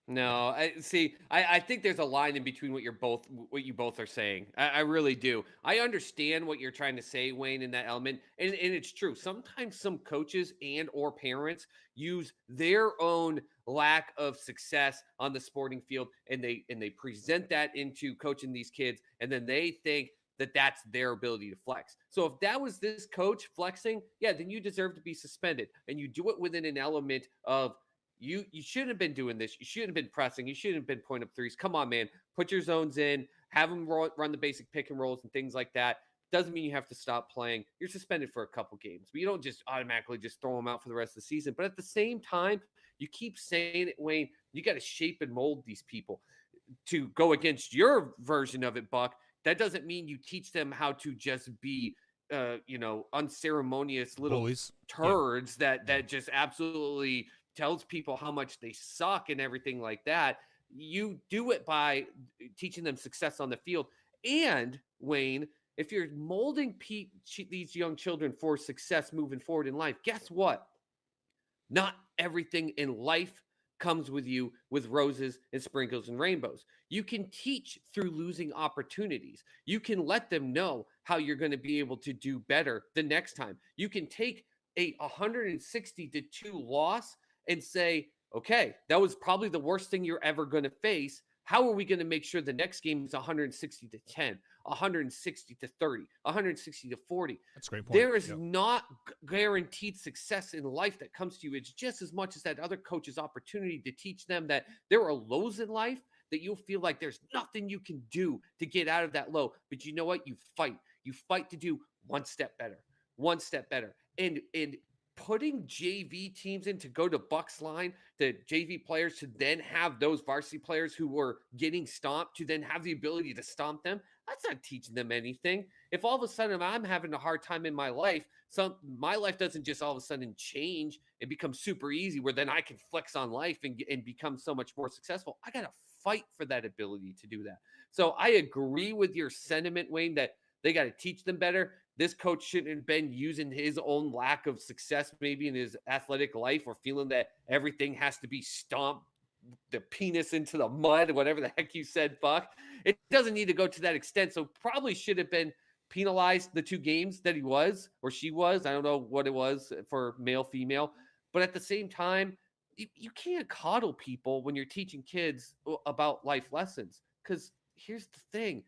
No, I think there's a line in between what you both are saying. I really do. I understand what you're trying to say, Wayne, in that element. And it's true. Sometimes some coaches and or parents use their own lack of success on the sporting field, and they present that into coaching these kids, and then they think that that's their ability to flex. So if that was this coach flexing, yeah, then you deserve to be suspended. And you do it within an element of, You shouldn't have been doing this. You shouldn't have been pressing. You shouldn't have been point up threes. Come on, man. Put your zones in. Have them run the basic pick and rolls and things like that. Doesn't mean you have to stop playing. You're suspended for a couple games. But you don't just automatically just throw them out for the rest of the season. But at the same time, you keep saying it, Wayne, you got to shape and mold these people to go against your version of it, Buck. That doesn't mean you teach them how to just be unceremonious little bullies, turds that just absolutely tells people how much they suck and everything like that. You do it by teaching them success on the field. And Wayne, if you're molding these young children for success moving forward in life, guess what? Not everything in life comes with roses and sprinkles and rainbows. You can teach through losing opportunities. You can let them know how you're going to be able to do better the next time. You can take a 160-2 loss and say, okay, that was probably the worst thing you're ever going to face. How are we going to make sure the next game is 160-10, 160 to 30, 160 to 40. That's a great point. There is Yep. not guaranteed success in life that comes to you. It's just as much as that other coach's opportunity to teach them that there are lows in life that you'll feel like there's nothing you can do to get out of that low. But you know what? You fight to do one step better, and putting JV teams in to go to Buck's line, the JV players to then have those varsity players who were getting stomped to then have the ability to stomp them. That's not teaching them anything. If all of a sudden I'm having a hard time in my life, my life doesn't just all of a sudden change and become super easy where then I can flex on life and become so much more successful. I got to fight for that ability to do that. So I agree with your sentiment, Wayne, that they got to teach them better. This coach shouldn't have been using his own lack of success maybe in his athletic life or feeling that everything has to be stomped the penis into the mud, whatever the heck you said, Buck. It doesn't need to go to that extent. So probably should have been penalized the 2 games that he was or she was. I don't know what it was for male, female. But at the same time, you can't coddle people when you're teaching kids about life lessons. Because here's the thing.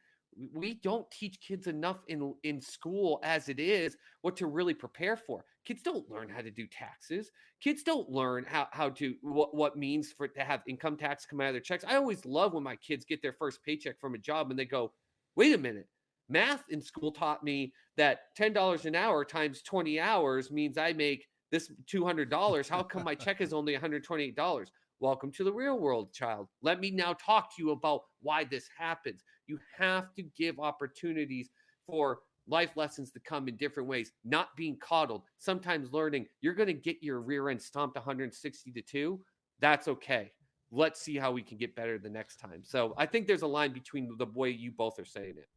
We don't teach kids enough in school as it is what to really prepare for. Kids don't learn how to do taxes. Kids don't learn how to what means for to have income tax come out of their checks. I always love when my kids get their first paycheck from a job and they go, wait a minute, math in school taught me that $10 an hour times 20 hours means I make this $200. How come my check is only $128? Welcome to the real world, child. Let me now talk to you about why this happens. You have to give opportunities for life lessons to come in different ways, not being coddled. Sometimes learning you're going to get your rear end stomped 160 to 2. That's okay. Let's see how we can get better the next time. So I think there's a line between the way you both are saying it.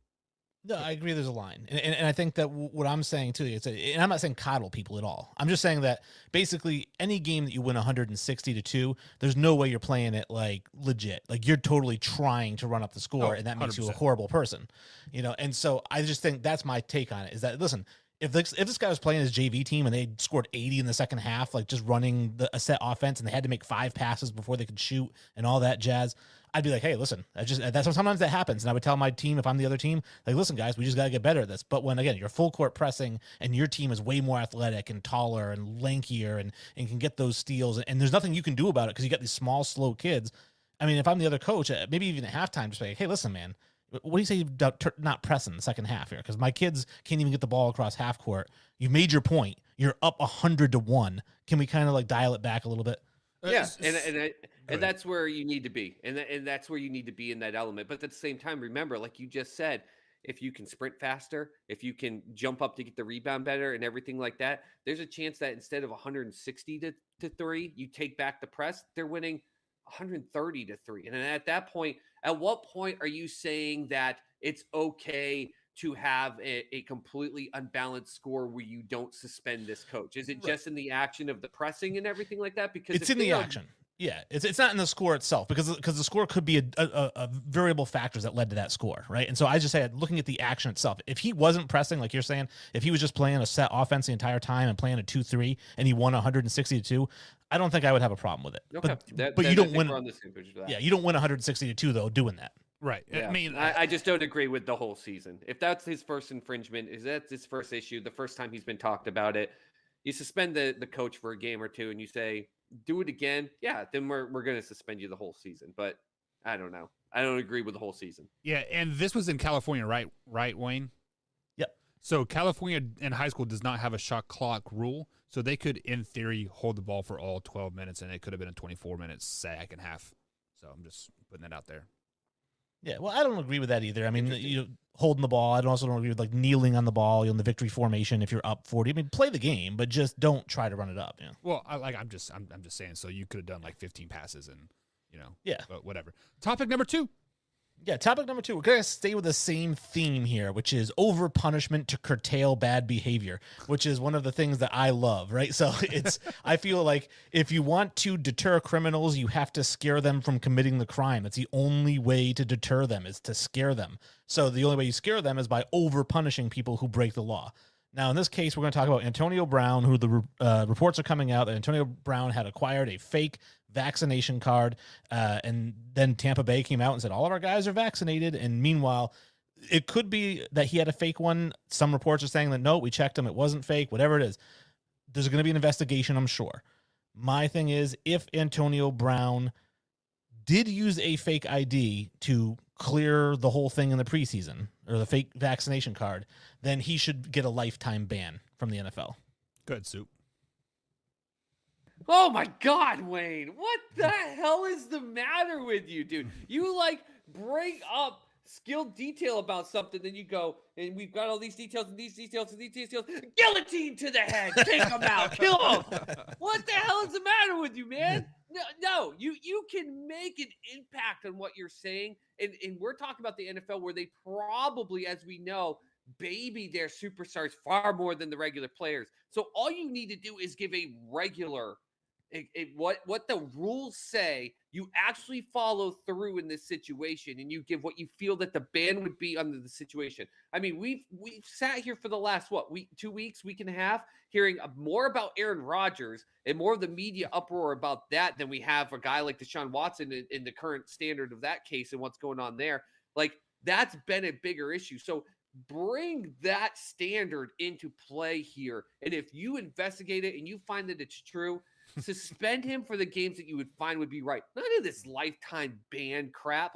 No, I agree. There's a line, and I think that what I'm saying too is, and I'm not saying coddle people at all. I'm just saying that basically any game that you win 160 to 2, there's no way you're playing it like legit. Like you're totally trying to run up the score, and that makes you a horrible person, you know. And so I just think that's my take on it. Is that listen, if this guy was playing his JV team and they scored 80 in the second half, like just running a set offense, and they had to make 5 passes before they could shoot and all that jazz, I'd be like, hey, listen, that's sometimes that happens. And I would tell my team, if I'm the other team, like, listen, guys, we just got to get better at this. But when, again, you're full court pressing and your team is way more athletic and taller and lankier and can get those steals, and there's nothing you can do about it because you got these small, slow kids. I mean, if I'm the other coach, maybe even at halftime, just like, hey, listen, man, what do you say about not pressing the second half here? Because my kids can't even get the ball across half court. You've made your point. You're up 100 to 1. Can we kind of like dial it back a little bit? Yeah, and that's where you need to be, and that's where you need to be in that element. But at the same time, remember, like you just said, if you can sprint faster, if you can jump up to get the rebound better, and everything like that, there's a chance that instead of 160 to 3, you take back the press. They're winning 130 to 3, and then at that point, at what point are you saying that it's okay to have a completely unbalanced score where you don't suspend this coach? Is it just in the action of the pressing and everything like that? Because it's in the action. Yeah, it's not in the score itself because the score could be a variable factors that led to that score, right? And so I just say, looking at the action itself, if he wasn't pressing, like you're saying, if he was just playing a set offense the entire time and playing a 2-3 and he won 160 to 2, I don't think I would have a problem with it. Okay. But you don't win. Yeah, you don't win 160 to 2 though doing that. Right. Yeah. I mean, I just don't agree with the whole season. If that's his first infringement, that's his first issue, the first time he's been talked about it, you suspend the coach for a game or two and you say, do it again. Yeah, then we're going to suspend you the whole season. But I don't know. I don't agree with the whole season. Yeah, and this was in California, right, Wayne? Yep. So California in high school does not have a shot clock rule, so they could, in theory, hold the ball for all 12 minutes, and it could have been a 24-minute second half. So I'm just putting that out there. Yeah, well, I don't agree with that either. I mean, holding the ball. I also don't agree with like kneeling on the ball in the victory formation if you're up 40. I mean, play the game, but just don't try to run it up. Yeah. Well, I'm just saying. So you could have done like 15 passes and, yeah, but whatever. Topic number 2. Yeah, topic number 2. We're going to stay with the same theme here, which is over punishment to curtail bad behavior, which is one of the things that I love, right? So I feel like if you want to deter criminals, you have to scare them from committing the crime. That's the only way to deter them, is to scare them. So the only way you scare them is by over punishing people who break the law. Now, in this case, we're going to talk about Antonio Brown, who the reports are coming out that Antonio Brown had acquired a fake vaccination card, and then Tampa Bay came out and said all of our guys are vaccinated, and meanwhile it could be that he had a fake one. Some reports are saying that no, we checked him, it wasn't fake. Whatever it is, there's going to be an investigation, I'm sure. My thing is, if Antonio Brown did use a fake ID to clear the whole thing in the preseason, or the fake vaccination card, then he should get a lifetime ban from the NFL. Good soup. Oh my God, Wayne! What the hell is the matter with you, dude? You bring up skilled detail about something, then you go, and we've got all these details and these details and these details. Guillotine to the head, take him out, kill him. What the hell is the matter with you, man? No, you can make an impact on what you're saying, and we're talking about the NFL where they probably, as we know, baby their superstars far more than the regular players. So all you need to do is give a regular. What the rules say, you actually follow through in this situation, and you give what you feel that the ban would be under the situation. I mean, we've sat here for the last 2 weeks, week and a half, hearing more about Aaron Rodgers and more of the media uproar about that than we have a guy like Deshaun Watson in the current standard of that case and what's going on there. That's been a bigger issue. So bring that standard into play here, and if you investigate it and you find that it's true, suspend him for the games that you would find would be right. None of this lifetime ban crap.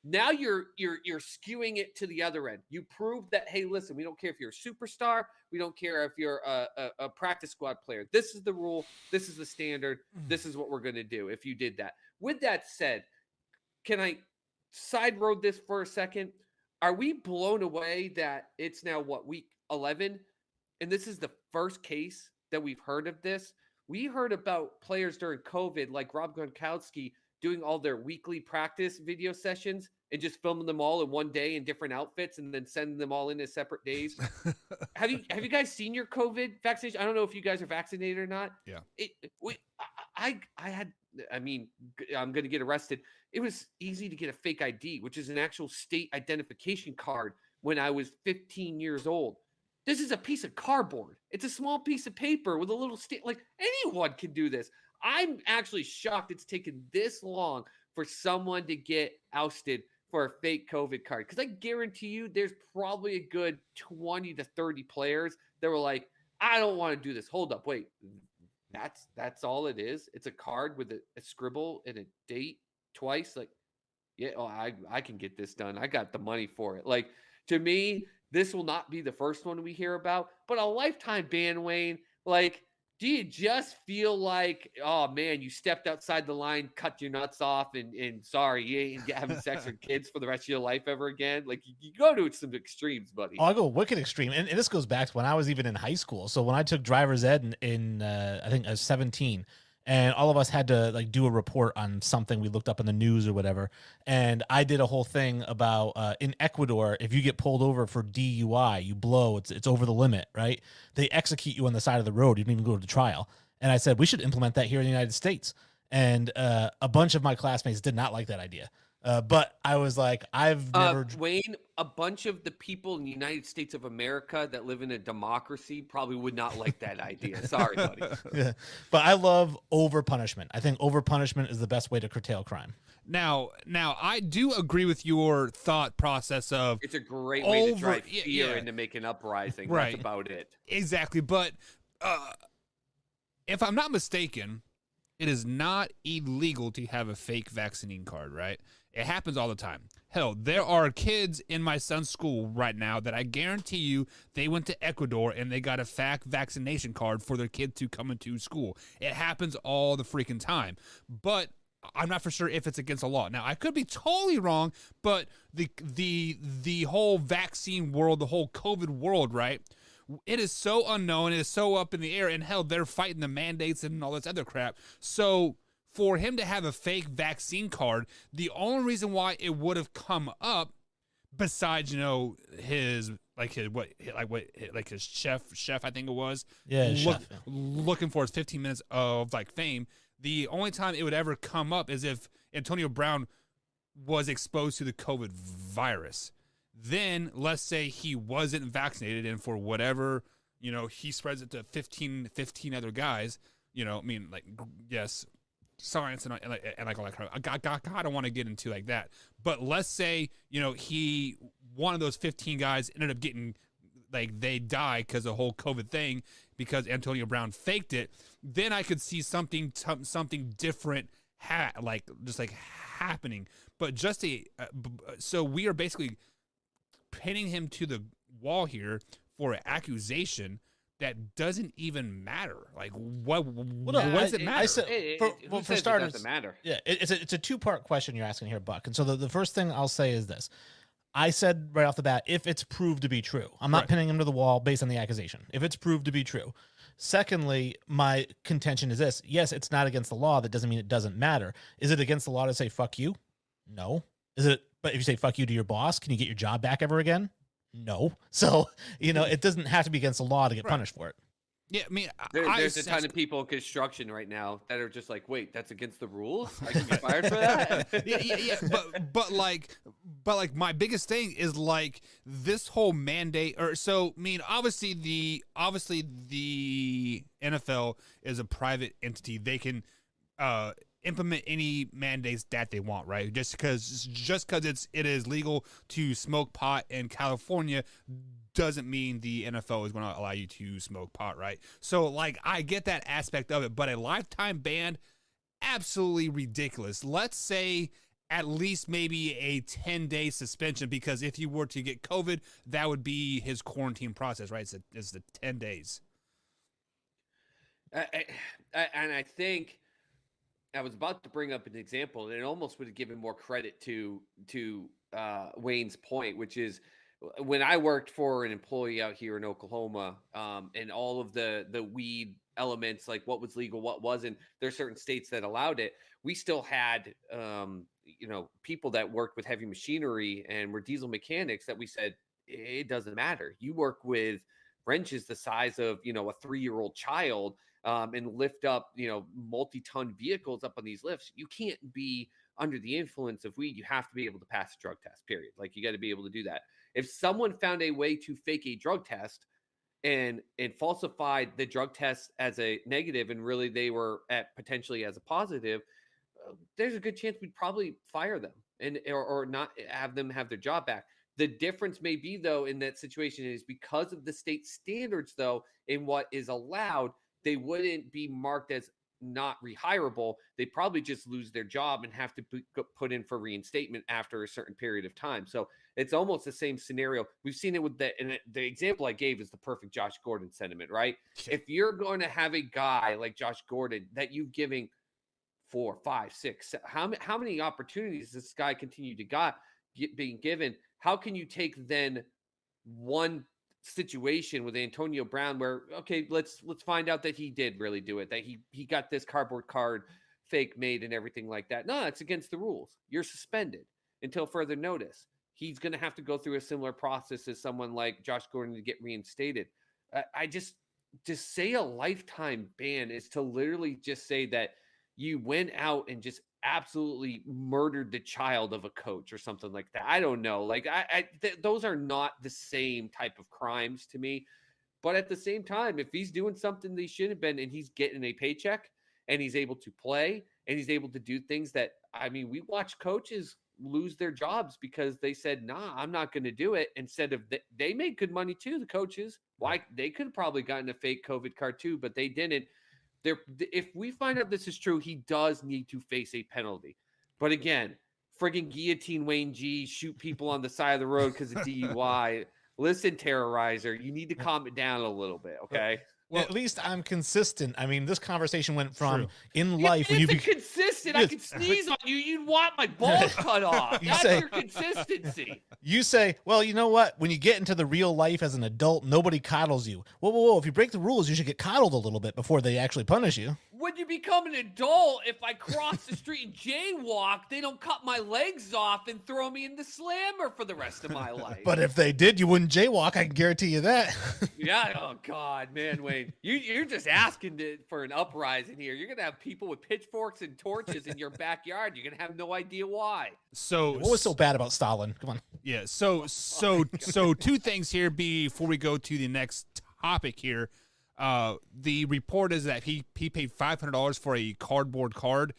Now you're skewing it to the other end. You prove that, hey, listen, we don't care if you're a superstar. We don't care if you're a practice squad player. This is the rule. This is the standard. This is what we're going to do if you did that. With that said, can I side road this for a second? Are we blown away that it's now week 11? And this is the first case that we've heard of this. We heard about players during COVID, like Rob Gronkowski, doing all their weekly practice video sessions and just filming them all in one day in different outfits and then sending them all in as separate days. Have you guys seen your COVID vaccination? I don't know if you guys are vaccinated or not. Yeah. I'm going to get arrested. It was easy to get a fake ID, which is an actual state identification card when I was 15 years old. This is a piece of cardboard. It's a small piece of paper with a little anyone can do this. I'm actually shocked it's taken this long for someone to get ousted for a fake COVID card. Because I guarantee you there's probably a good 20 to 30 players that were like, I don't want to do this. Hold up, wait. That's all it is? It's a card with a scribble and a date twice? I can get this done. I got the money for it. To me, this will not be the first one we hear about, but a lifetime ban, Wayne. Do you just feel like, oh man, you stepped outside the line, cut your nuts off, and sorry, you ain't having sex with kids for the rest of your life ever again? You go to some extremes, buddy. Oh, I go wicked extreme, and this goes back to when I was even in high school. So when I took driver's ed in I think I was 17. And all of us had to do a report on something we looked up in the news or whatever. And I did a whole thing about in Ecuador, if you get pulled over for DUI, you blow, it's over the limit, right? They execute you on the side of the road. You don't even go to trial. And I said, we should implement that here in the United States. And a bunch of my classmates did not like that idea. But I was like, I've never... Wayne, a bunch of the people in the United States of America that live in a democracy probably would not like that idea. Sorry, buddy. Yeah. But I love over-punishment. I think over-punishment is the best way to curtail crime. Now, I do agree with your thought process of... It's a great way to drive fear into making uprising. Right. That's about it. Exactly. But if I'm not mistaken, it is not illegal to have a fake vaccine card, right? It happens all the time. Hell, there are kids in my son's school right now that I guarantee you they went to Ecuador and they got a fake vaccination card for their kid to come into school. It happens all the freaking time. But I'm not for sure if it's against the law. Now, I could be totally wrong, but the whole vaccine world, the whole COVID world, right? It is so unknown. It is so up in the air. And hell, they're fighting the mandates and all this other crap. So for him to have a fake vaccine card, the only reason why it would have come up, besides his chef I think it was, looking for his 15 minutes of fame. The only time it would ever come up is if Antonio Brown was exposed to the COVID virus. Then let's say he wasn't vaccinated, and for whatever he spreads it to 15 other guys. Yes. science and like all that kind of. I don't want to get into like that. But let's say one of those 15 guys ended up getting like they die because of the whole COVID thing because Antonio Brown faked it. Then I could see something different happening. But so we are basically pinning him to the wall here for an accusation that doesn't even matter. Like, what does it matter? For starters, it doesn't matter. Yeah, it's a two-part question you're asking here, Buck. And so the first thing I'll say is this. I said right off the bat, if it's proved to be true, I'm not pinning him to the wall based on the accusation. If it's proved to be true. Secondly, my contention is this. Yes, it's not against the law. That doesn't mean it doesn't matter. Is it against the law to say, fuck you? No. But if you say fuck you to your boss, can you get your job back ever again? No. So, it doesn't have to be against the law to get punished for it. Yeah, I mean, there's a ton of people in construction right now that are just like, wait, that's against the rules? I can get fired for that? yeah. But like my biggest thing is like this whole mandate, obviously the NFL is a private entity. They can implement any mandates that they want, right? Just because it is legal to smoke pot in California doesn't mean the NFL is going to allow you to smoke pot, right? So, like, I get that aspect of it, but a lifetime ban, absolutely ridiculous. Let's say at least maybe a 10-day suspension, because if you were to get COVID, that would be his quarantine process, right? It's the 10 days. And I think I was about to bring up an example, and it almost would have given more credit to Wayne's point, which is, when I worked for an employee out here in Oklahoma, and all of the weed elements, like what was legal, what wasn't, there's certain states that allowed it. We still had, people that worked with heavy machinery and were diesel mechanics that we said, it doesn't matter. You work with wrenches the size of, a 3-year-old child, and lift up, multi-ton vehicles up on these lifts. You can't be under the influence of weed. You have to be able to pass a drug test, period. Like, you got to be able to do that. If someone found a way to fake a drug test and falsified the drug test as a negative, and really they were at potentially as a positive, there's a good chance we'd probably fire them or not have them have their job back. The difference may be, though, in that situation is because of the state standards, though, in what is allowed, they wouldn't be marked as not rehirable. They probably just lose their job and have to put in for reinstatement after a certain period of time. So it's almost the same scenario. We've seen it with the example I gave is the perfect Josh Gordon sentiment, right? If you're going to have a guy like Josh Gordon that you've given 4, 5, 6, how many opportunities does this guy continue to being given? How can you take then one situation with Antonio Brown where, okay, let's find out that he did really do it, that he got this cardboard card fake made and everything like that? No, it's against the rules. You're suspended until further notice. He's going to have to go through a similar process as someone like Josh Gordon to get reinstated. I just say a lifetime ban is to literally just say that you went out and just absolutely murdered the child of a coach or something like that. I don't know. Like, those are not the same type of crimes to me. But at the same time, if he's doing something that he shouldn't have been, and he's getting a paycheck and he's able to play and he's able to do things that, we watch coaches lose their jobs because they said, nah, I'm not going to do it. Instead of they made good money too, the coaches. Why? They could have probably gotten a fake COVID card too, but they didn't. If we find out this is true, he does need to face a penalty. But again, friggin' guillotine Wayne G, shoot people on the side of the road because of DUI. Listen, terrorizer, you need to calm it down a little bit, okay? Well, at least I'm consistent. This conversation went from in life when you be consistent. I could sneeze on you. You'd want my balls cut off. That's your consistency. You say, well, you know what? When you get into the real life as an adult, nobody coddles you. Whoa. If you break the rules, you should get coddled a little bit before they actually punish you. When you become an adult, if I cross the street and jaywalk, they don't cut my legs off and throw me in the slammer for the rest of my life. But if they did, you wouldn't jaywalk. I can guarantee you that. Yeah. Oh, God, man, Wayne. You're just asking for an uprising here. You're going to have people with pitchforks and torches in your backyard. You're going to have no idea why. So what was so bad about Stalin? Come on. Yeah. So two things here before we go to the next topic here. The report is that he paid $500 for a cardboard card.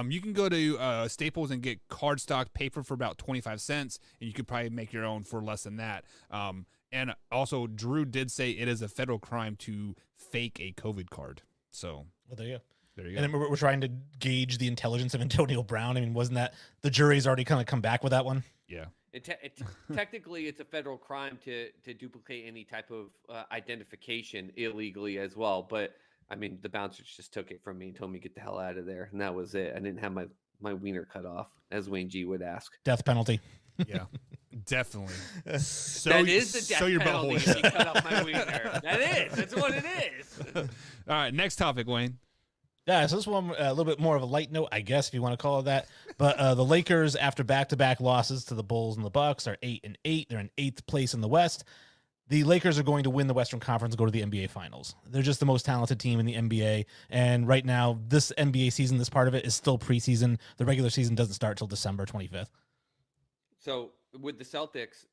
You can go to Staples and get cardstock paper for about 25 cents, and you could probably make your own for less than that. And also, Drew did say it is a federal crime to fake a COVID card. So Well, there you go. there you go. And then we're trying to gauge the intelligence of Antonio Brown. I mean, wasn't that the jury's already kind of come back with that one? Yeah. Technically, it's a federal crime to duplicate any type of identification illegally as well. But I mean, the bouncers just took it from me and told me get the hell out of there, and that was it. I didn't have my wiener cut off, as Wayne G would ask. Death penalty. Yeah, definitely. So, That is the death so your penalty. butthole. If you cut off my wiener. That is. That's what it is. All right, next topic, Wayne. Yeah, so this one a little bit more of a light note, I guess, if you want to call it that. But the Lakers, after back-to-back losses to the Bulls and the Bucks, are 8-8. They're in 8th place in the West. The Lakers are going to win the Western Conference and go to the NBA Finals. They're just the most talented team in the NBA. And right now, this NBA season, this part of it is still preseason. The regular season doesn't start till December 25th. So with the Celtics,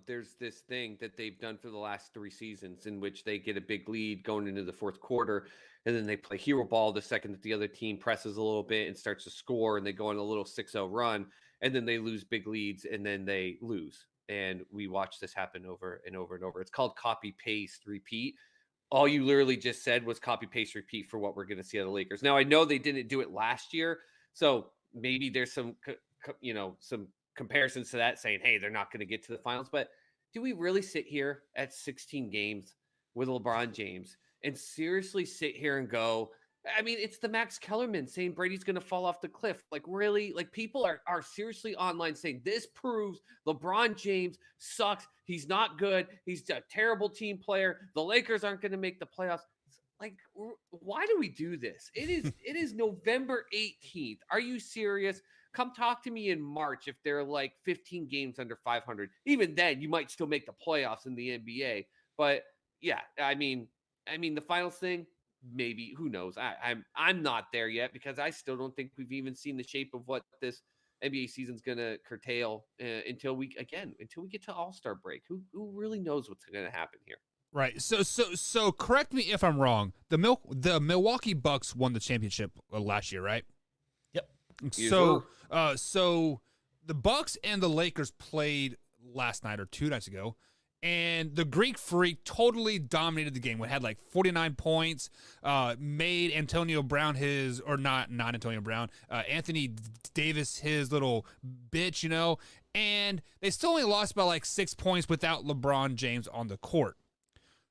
there's this thing that they've done for the last 3 seasons in which they get a big lead going into the fourth quarter, and then they play hero ball the second that the other team presses a little bit and starts to score, and they go on a little 6-0 run, and then they lose big leads, and then they lose. And we watch this happen over and over and over. It's called copy, paste, repeat. All you literally just said was copy, paste, repeat for what we're going to see out of the Lakers. Now, I know they didn't do it last year, so maybe there's some comparisons to that saying, hey, they're not going to get to the finals. But do we really sit here at 16 games with LeBron James and seriously sit here and go, I mean, it's the Max Kellerman saying Brady's going to fall off the cliff. Like, really? Like, people are seriously online saying this proves LeBron James sucks. He's not good. He's a terrible team player. The Lakers aren't going to make the playoffs. Like, why do we do this? It is November 18th. Are you serious? Come talk to me in March if they're like 15 games under 500. Even then, you might still make the playoffs in the NBA. But yeah, I mean the finals thing, maybe, who knows? I'm not there yet because I still don't think we've even seen the shape of what this NBA season's gonna curtail until we get to All-Star break. Who really knows what's gonna happen here? Right. So correct me if I'm wrong. The Milwaukee Bucks won the championship last year, right? Yep. So the Bucks and the Lakers played last night or 2 nights ago, and the Greek Freak totally dominated the game. We had like 49 points, made Antonio Brown not Antonio Brown, Anthony Davis his little bitch, and they still only lost by like 6 points without LeBron James on the court.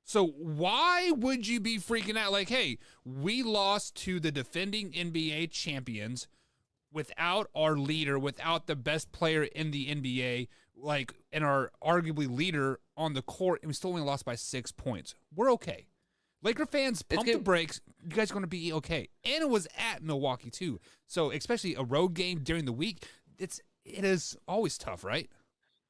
So why would you be freaking out? Like, hey, we lost to the defending NBA champions without our leader, without the best player in the NBA, like, and our arguably leader on the court, and we still only lost by 6 points. We're okay. Laker fans, pump the brakes. You guys are going to be okay. And it was at Milwaukee, too. So, especially a road game during the week, it is always tough, right?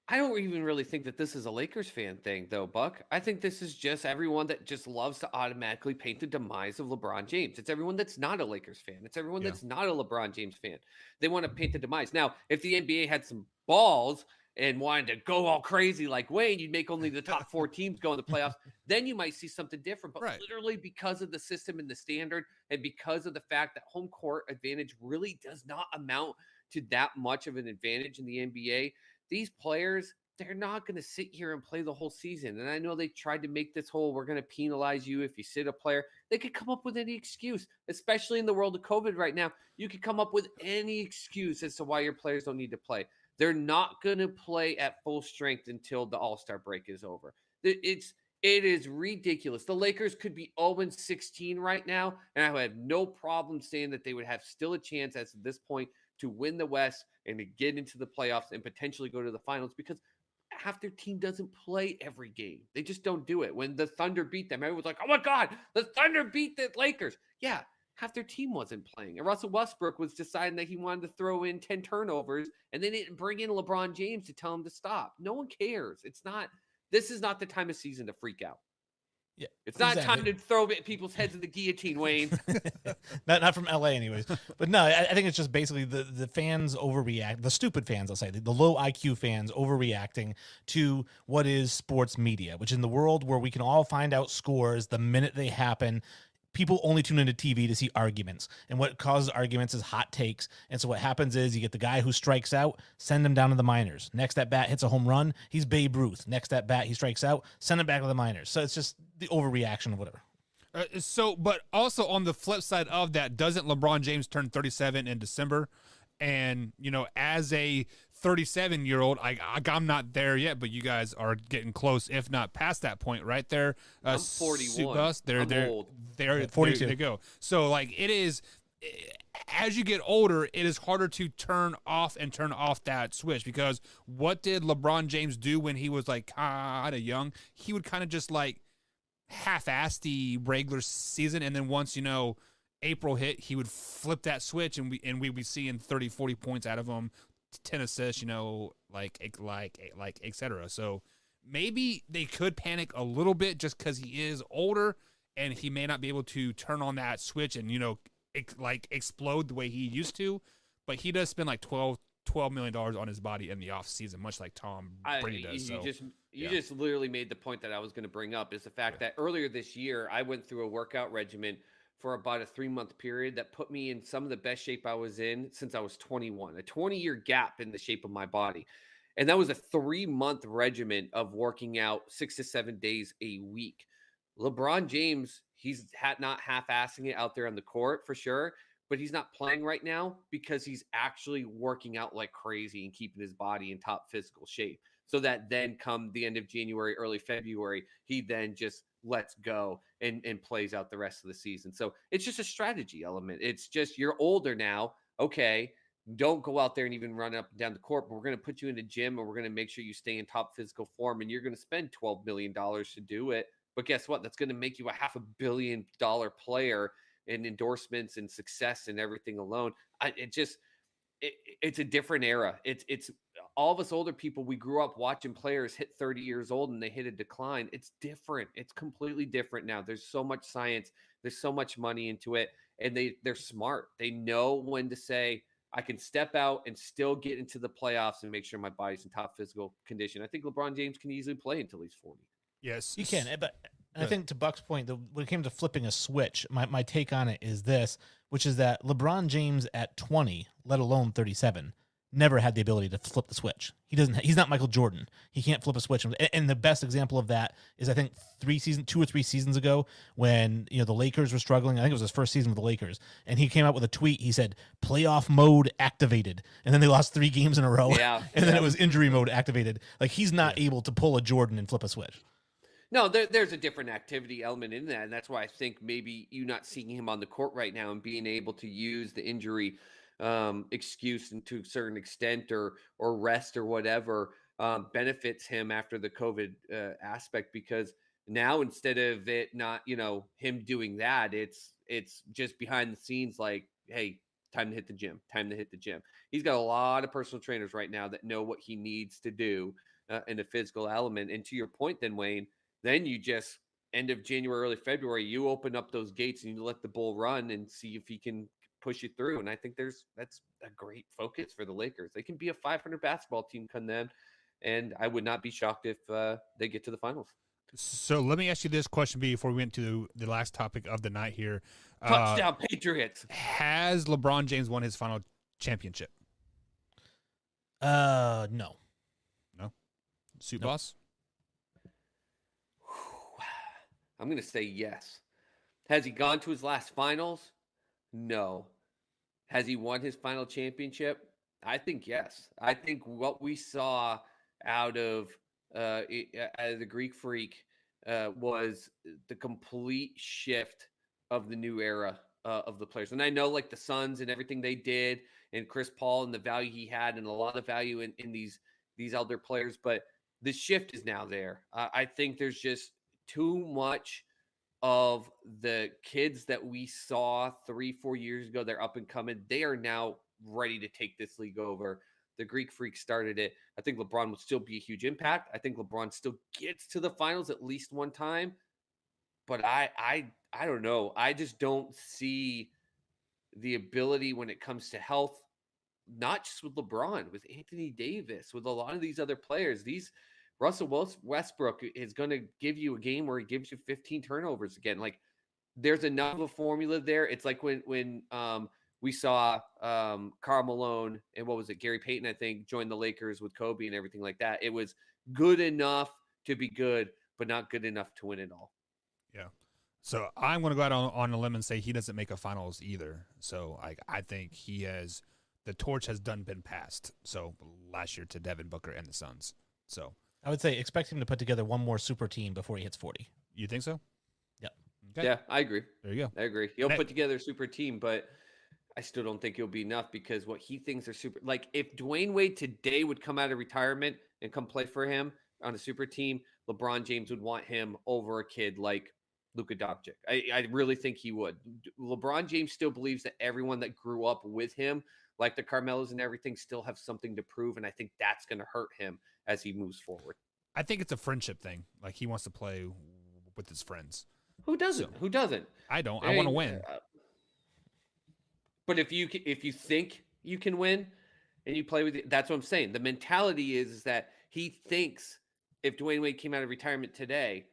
I don't even really think that this is a Lakers fan thing, though, Buck. I think this is just everyone that just loves to automatically paint the demise of LeBron James. It's everyone that's not a Lakers fan. It's everyone that's not a LeBron James fan. They want to paint the demise. Now, if the NBA had some balls and wanted to go all crazy like Wayne, you'd make only the top 4 teams go in the playoffs. Then you might see something different. But literally because of the system and the standard, and because of the fact that home court advantage really does not amount to that much of an advantage in the NBA, these players, they're not going to sit here and play the whole season. And I know they tried to make this whole, we're going to penalize you if you sit a player. They could come up with any excuse, especially in the world of COVID right now. You could come up with any excuse as to why your players don't need to play. They're not going to play at full strength until the All-Star break is over. It is ridiculous. The Lakers could be 0-16 right now, and I would have no problem saying that they would have still a chance at this point to win the West and to get into the playoffs and potentially go to the finals, because half their team doesn't play every game. They just don't do it. When the Thunder beat them, everyone's like, oh my God, the Thunder beat the Lakers. Yeah, half their team wasn't playing. And Russell Westbrook was deciding that he wanted to throw in 10 turnovers, and they didn't bring in LeBron James to tell him to stop. No one cares. This is not the time of season to freak out. Yeah, it's not time to throw people's heads in the guillotine, Wayne. not from LA anyways. But no, I think it's just basically the fans overreact, the stupid fans, I'll say, the low IQ fans overreacting to what is sports media, which in the world where we can all find out scores the minute they happen, people only tune into TV to see arguments, and what causes arguments is hot takes. And so what happens is you get the guy who strikes out, send him down to the minors. Next at bat hits a home run, he's Babe Ruth. Next at bat he strikes out, send him back to the minors. So it's just the overreaction of whatever. But also on the flip side of that, doesn't LeBron James turn 37 in December? And, as a 37-year-old, I'm not there yet, but you guys are getting close, if not past that point, right there. I'm 41. I'm old. They're 42. There you go. So, it is, as you get older, it is harder to turn off that switch, because what did LeBron James do when he was, kind of young? He would kind of just, half-ass the regular season, and then once, April hit, he would flip that switch, and we'd be seeing 30, 40 points out of him, 10 assists, et cetera. So maybe they could panic a little bit just because he is older and he may not be able to turn on that switch and, explode the way he used to. But he does spend $12 million on his body in the off season, much like Tom Brady does. You just literally made the point that I was going to bring up, is the fact that earlier this year I went through a workout regimen for about a 3-month period that put me in some of the best shape I was in since I was 21, a 20-year gap in the shape of my body. And that was a 3-month regimen of working out 6 to 7 days a week. LeBron James, he's not half-assing it out there on the court for sure, but he's not playing right now because he's actually working out like crazy and keeping his body in top physical shape. So that then come the end of January, early February, he then just lets go and plays out the rest of the season. So it's just a strategy element. It's just, you're older now. Okay, don't go out there and even run up and down the court, but we're going to put you in the gym and we're going to make sure you stay in top physical form, and you're going to spend $12 million to do it. But guess what? That's going to make you a $500 million player in endorsements and success and everything alone. It's a different era. It's all of us older people, we grew up watching players hit 30 years old and they hit a decline. It's different. It's completely different now. There's so much science. There's so much money into it. And they're smart. They know when to say, I can step out and still get into the playoffs and make sure my body's in top physical condition. I think LeBron James can easily play until he's 40. Yes. He can. But I think to Buck's point, when it came to flipping a switch, my take on it is this, which is that LeBron James at 20, let alone 37, never had the ability to flip the switch. He's not Michael Jordan. He can't flip a switch. And the best example of that is, I think 2 or 3 seasons ago, when the Lakers were struggling. I think it was his first season with the Lakers, and he came out with a tweet. He said, "Playoff mode activated," and then they lost 3 games in a row. Yeah, and then it was injury mode activated. He's not able to pull a Jordan and flip a switch. No, there's a different activity element in that, and that's why I think maybe you not seeing him on the court right now and being able to use the injury excuse and to a certain extent or rest or whatever benefits him after the COVID aspect, because now instead of it not him doing that, it's just behind the scenes hey, time to hit the gym. He's got a lot of personal trainers right now that know what he needs to do in the physical element. And to your point then, Wayne, then you just end of January, early February, you open up those gates and you let the bull run and see if he can push you through. And I think that's a great focus for the Lakers. They can be a 500 basketball team come then, and I would not be shocked if they get to the finals. So let me ask you this question before we went to the last topic of the night here. Touchdown Patriots. Has LeBron James won his final championship? No. No? Suit boss? I'm going to say yes. Has he gone to his last finals? No. Has he won his final championship? I think yes. I think what we saw out of the Greek Freak was the complete shift of the new era of the players. And I know the Suns and everything they did, and Chris Paul and the value he had, and a lot of value in these elder players, but the shift is now there. I think there's just too much of the kids that we saw 3-4 years ago. They're up and coming. They are now ready to take this league over. The Greek Freak started it. I think LeBron will still be a huge impact. I think LeBron still gets to the finals at least one time. But I don't know. I just don't see the ability when it comes to health, not just with LeBron, with Anthony Davis, with a lot of these other players. Russell Westbrook is going to give you a game where he gives you 15 turnovers again. there's enough of a formula there. It's like when we saw Karl Malone and what was it, Gary Payton, I think, join the Lakers with Kobe and everything like that. It was good enough to be good, but not good enough to win it all. Yeah. So I'm going to go out on a limb and say he doesn't make a finals either. So I think the torch has been passed. So last year to Devin Booker and the Suns. So I would say expect him to put together one more super team before he hits 40. You think so? Yep. Okay. Yeah, I agree. There you go. I agree. He'll put together a super team, but I still don't think he'll be enough because what he thinks are super. Like if Dwayne Wade today would come out of retirement and come play for him on a super team, LeBron James would want him over a kid like Luka Doncic. I really think he would. LeBron James still believes that everyone that grew up with him, like the Carmelos and everything, still have something to prove, and I think that's going to hurt him as he moves forward. I think it's a friendship thing. Like he wants to play with his friends. Who doesn't? So, Who doesn't? I don't. I want to win. But if you think you can win and you play with it, that's what I'm saying. The mentality is that he thinks if Dwayne Wade came out of retirement today,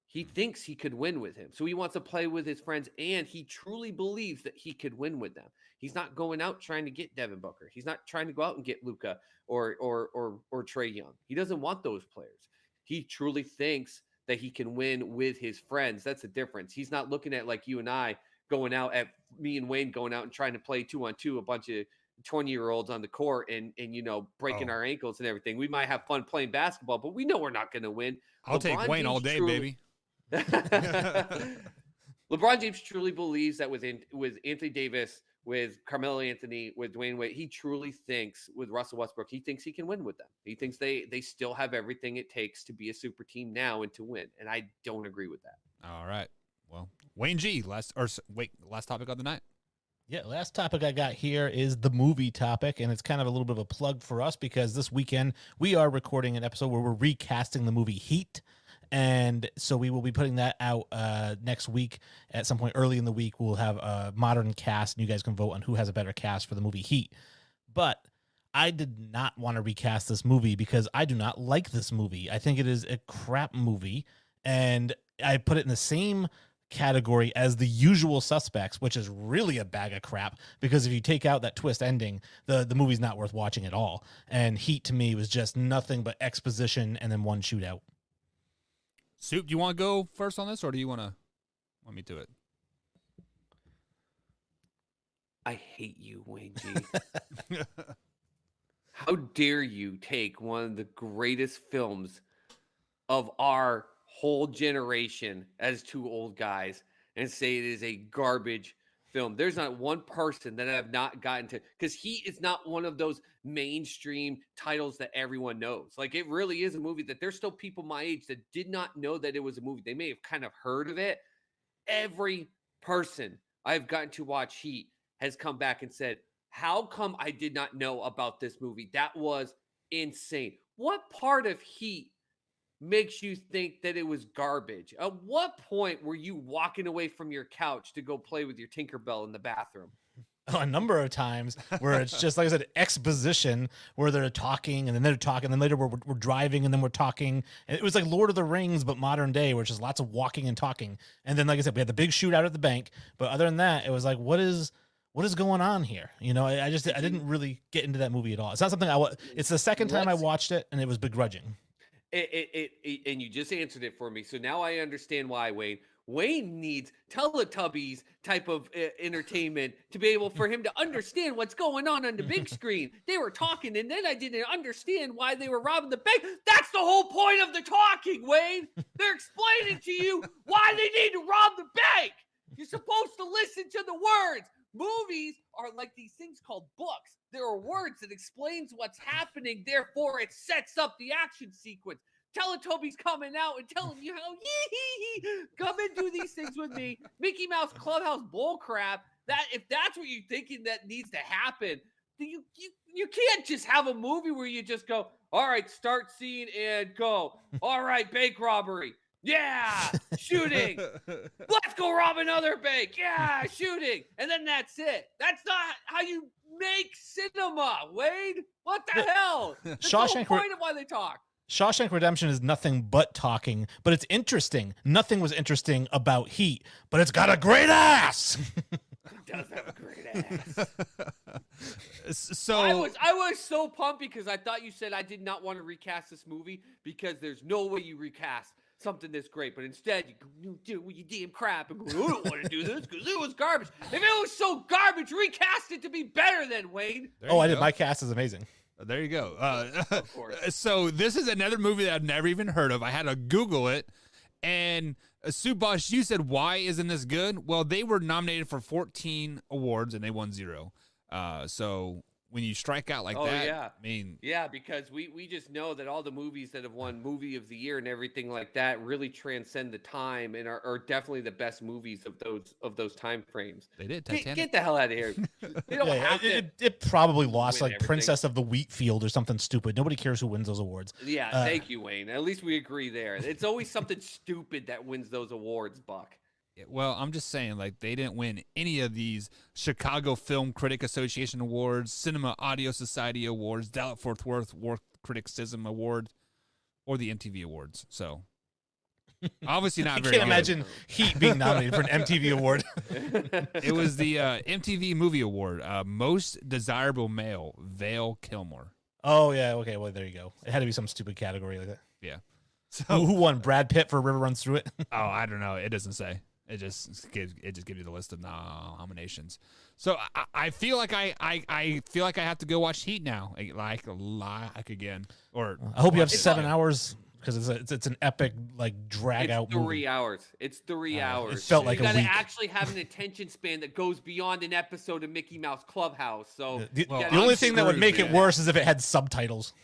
he thinks he could win with him. So he wants to play with his friends, and he truly believes that he could win with them. He's not going out trying to get Devin Booker. He's not trying to go out and get Luka or Trae Young. He doesn't want those players. He truly thinks that he can win with his friends. That's the difference. He's not looking at like you and I going out at me and Wayne going out and trying to play 2-on-2, a bunch of 20-year-olds on the court and breaking our ankles and everything. We might have fun playing basketball, but we know we're not going to win. I'll take Wayne all day, baby. LeBron James truly believes that with Anthony Davis, with Carmelo Anthony, with Dwayne Wade, he truly thinks with Russell Westbrook, he thinks he can win with them. He thinks they still have everything it takes to be a super team now and to win. And I don't agree with that. All right. Well, Wayne G, last topic of the night. Yeah, last topic I got here is the movie topic, and it's kind of a little bit of a plug for us because this weekend we are recording an episode where we're recasting the movie Heat. And so we will be putting that out next week at some point early in the week. We'll have a modern cast, and you guys can vote on who has a better cast for the movie Heat. But I did not want to recast this movie because I do not like this movie. I think it is a crap movie, and I put it in the same category as The Usual Suspects, which is really a bag of crap because if you take out that twist ending, the movie's not worth watching at all. And Heat to me was just nothing but exposition and then one shootout. Soup, do you want to go first on this, or do you want me to it? I hate you, Wayne G. How dare you take one of the greatest films of our whole generation as two old guys and say it is a garbage film? There's not one person that I have not gotten to, because Heat is not one of those mainstream titles that everyone knows. Like, it really is a movie that there's still people my age that did not know that it was a movie. They may have kind of heard of it. Every person I've gotten to watch Heat has come back and said, how come I did not know about this movie? That was insane. What part of Heat makes you think that it was garbage? At what point were you walking away from your couch to go play with your Tinkerbell in the bathroom? A number of times where it's just, like I said, exposition where they're talking and then they're talking and then later we're driving and then we're talking. And it was like Lord of the Rings, but modern day, where it's just lots of walking and talking. And then, like I said, we had the big shootout at the bank. But other than that, it was like, what is going on here? You know, I didn't really get into that movie at all. It's not something it's the second time I watched it and it was begrudging. And you just answered it for me. So now I understand why, Wayne. Wayne needs Teletubbies type of entertainment to be able for him to understand what's going on the big screen. They were talking, and then I didn't understand why they were robbing the bank. That's the whole point of the talking, Wayne. They're explaining to you why they need to rob the bank. You're supposed to listen to the words. Movies are like these things called books. There are words that explains what's happening. Therefore, it sets up the action sequence. Teletubbies coming out and telling you how come and do these things with me. Mickey Mouse Clubhouse bull crap. That if that's what you're thinking that needs to happen, then you can't just have a movie where you just go, all right, start scene and go. All right, bank robbery. Yeah, shooting. Let's go rob another bank. Yeah, shooting. And then that's it. That's not how you make cinema, Wade. What the hell? That's the whole point of why they talk. Shawshank Redemption is nothing but talking, but it's interesting. Nothing was interesting about Heat, but it's got a great ass. It does have a great ass. So I was so pumped because I thought you said I did not want to recast this movie because there's no way you recast something this great, but instead you do you damn crap and go, I don't want to do this because it was garbage. If it was so garbage, recast it to be better than Wayne. I did. My cast is amazing. There you go. Of course. So this is another movie that I've never even heard of. I had to Google it. And Sue Bosch, you said, why isn't this good? Well, they were nominated for 14 awards and they won 0. So when you strike out like that, yeah. I mean, yeah, because we just know that all the movies that have won Movie of the Year and everything like that really transcend the time and are definitely the best movies of those time frames. they did. Titanic. Get the hell out of here. They don't have to. It probably lost win like everything. Princess of the Wheat Field or something stupid. Nobody cares who wins those awards. Yeah, thank you, Wayne. At least we agree there. It's always something stupid that wins those awards, Buck. Well, I'm just saying, like, they didn't win any of these Chicago Film Critic Association Awards, Cinema Audio Society Awards, Dallas-Fort Worth Criticism Award, or the MTV Awards. So, obviously not I very can't good. imagine Heat being nominated for an MTV award. It was the MTV Movie Award, Most Desirable Male, Val Kilmer. Oh, yeah. Okay. Well, there you go. It had to be some stupid category like that. Yeah. So, Who won? Brad Pitt for River Runs Through It? oh, I don't know. It doesn't say. It just gives you the list of nominations. So I feel like I feel like I have to go watch Heat now, like again. Or I hope you have watch it. 7 hours because it's an epic like drag out It's 3 movie. hours. It's 3 hours. It felt like you a gotta week. actually have an attention span that goes beyond an episode of Mickey Mouse Clubhouse. So The, Well, the only I'm thing that would screwed, make it man. worse is if it had subtitles.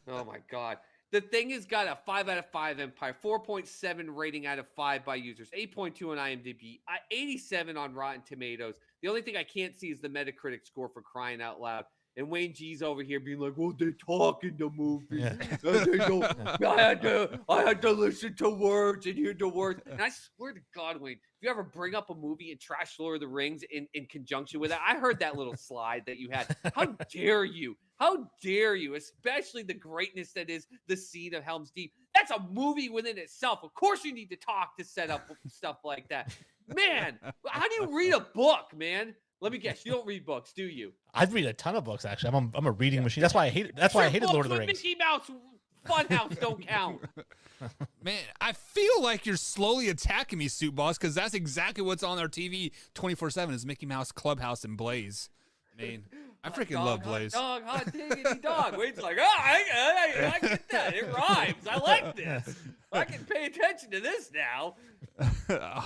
oh my god. The thing has got a 5 out of 5 Empire, 4.7 rating out of 5 by users, 8.2 on IMDb, 87 on Rotten Tomatoes. The only thing I can't see is the Metacritic score, for crying out loud. And Wayne G's over here being like, well, they talk in the movie. Yeah. They don't, I had to listen to words and hear the words. And I swear to God, Wayne, if you ever bring up a movie and trash Lord of the Rings in conjunction with it, I heard that little slide that you had. How dare you? How dare you? Especially the greatness that is the scene of Helm's Deep. That's a movie within itself. Of course you need to talk to set up stuff like that. Man, how do you read a book, man? Let me guess. You don't read books, do you? I'd read a ton of books actually. I'm a reading machine. That's why I hate. That's why I hated Books Lord of the with Rings. Mickey Mouse Funhouse don't count. Man, I feel like you're slowly attacking me, Suit Boss, because that's exactly what's on our TV 24/7 is Mickey Mouse Clubhouse and Blaze. I mean, I freaking love Blaze. Hot diggity dog. Wayne's like, oh, I get that. It rhymes. I like this. I can pay attention to this now.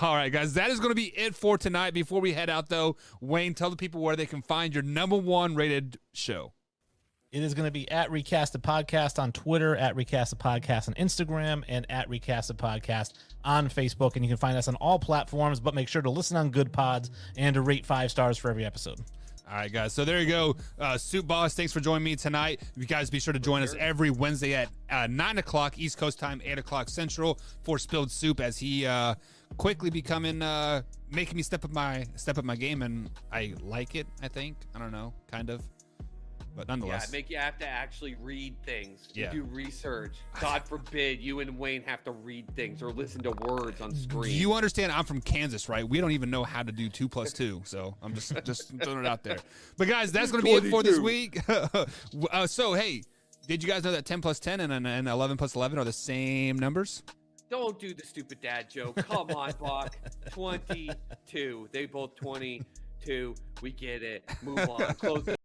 All right, guys, that is going to be it for tonight. Before we head out, though, Wayne, tell the people where they can find your #1 rated show. It is going to be at Recasted Podcast on Twitter, at Recasted Podcast on Instagram, and at Recasted Podcast on Facebook. And you can find us on all platforms, but make sure to listen on Good Pods and to rate 5 stars for every episode. All right, guys. So there you go. Suit Boss, thanks for joining me tonight. You guys be sure to join us every Wednesday at 9 o'clock East Coast time, 8 o'clock Central for Spilled Soup as he quickly becoming making me step up my game, and I like it. I think I don't know, kind of, but nonetheless. Yeah, you have to actually read things. Yeah. You do research. God forbid you and Wayne have to read things or listen to words on screen. You understand? I'm from Kansas, right? We don't even know how to do 2 + 2, so I'm just throwing it out there. But guys, that's going to be it for this week. So hey, did you guys know that 10 + 10 and 11 + 11 are the same numbers? Don't do the stupid dad joke. Come on, Buck. 22. They both 22. We get it. Move on. Close the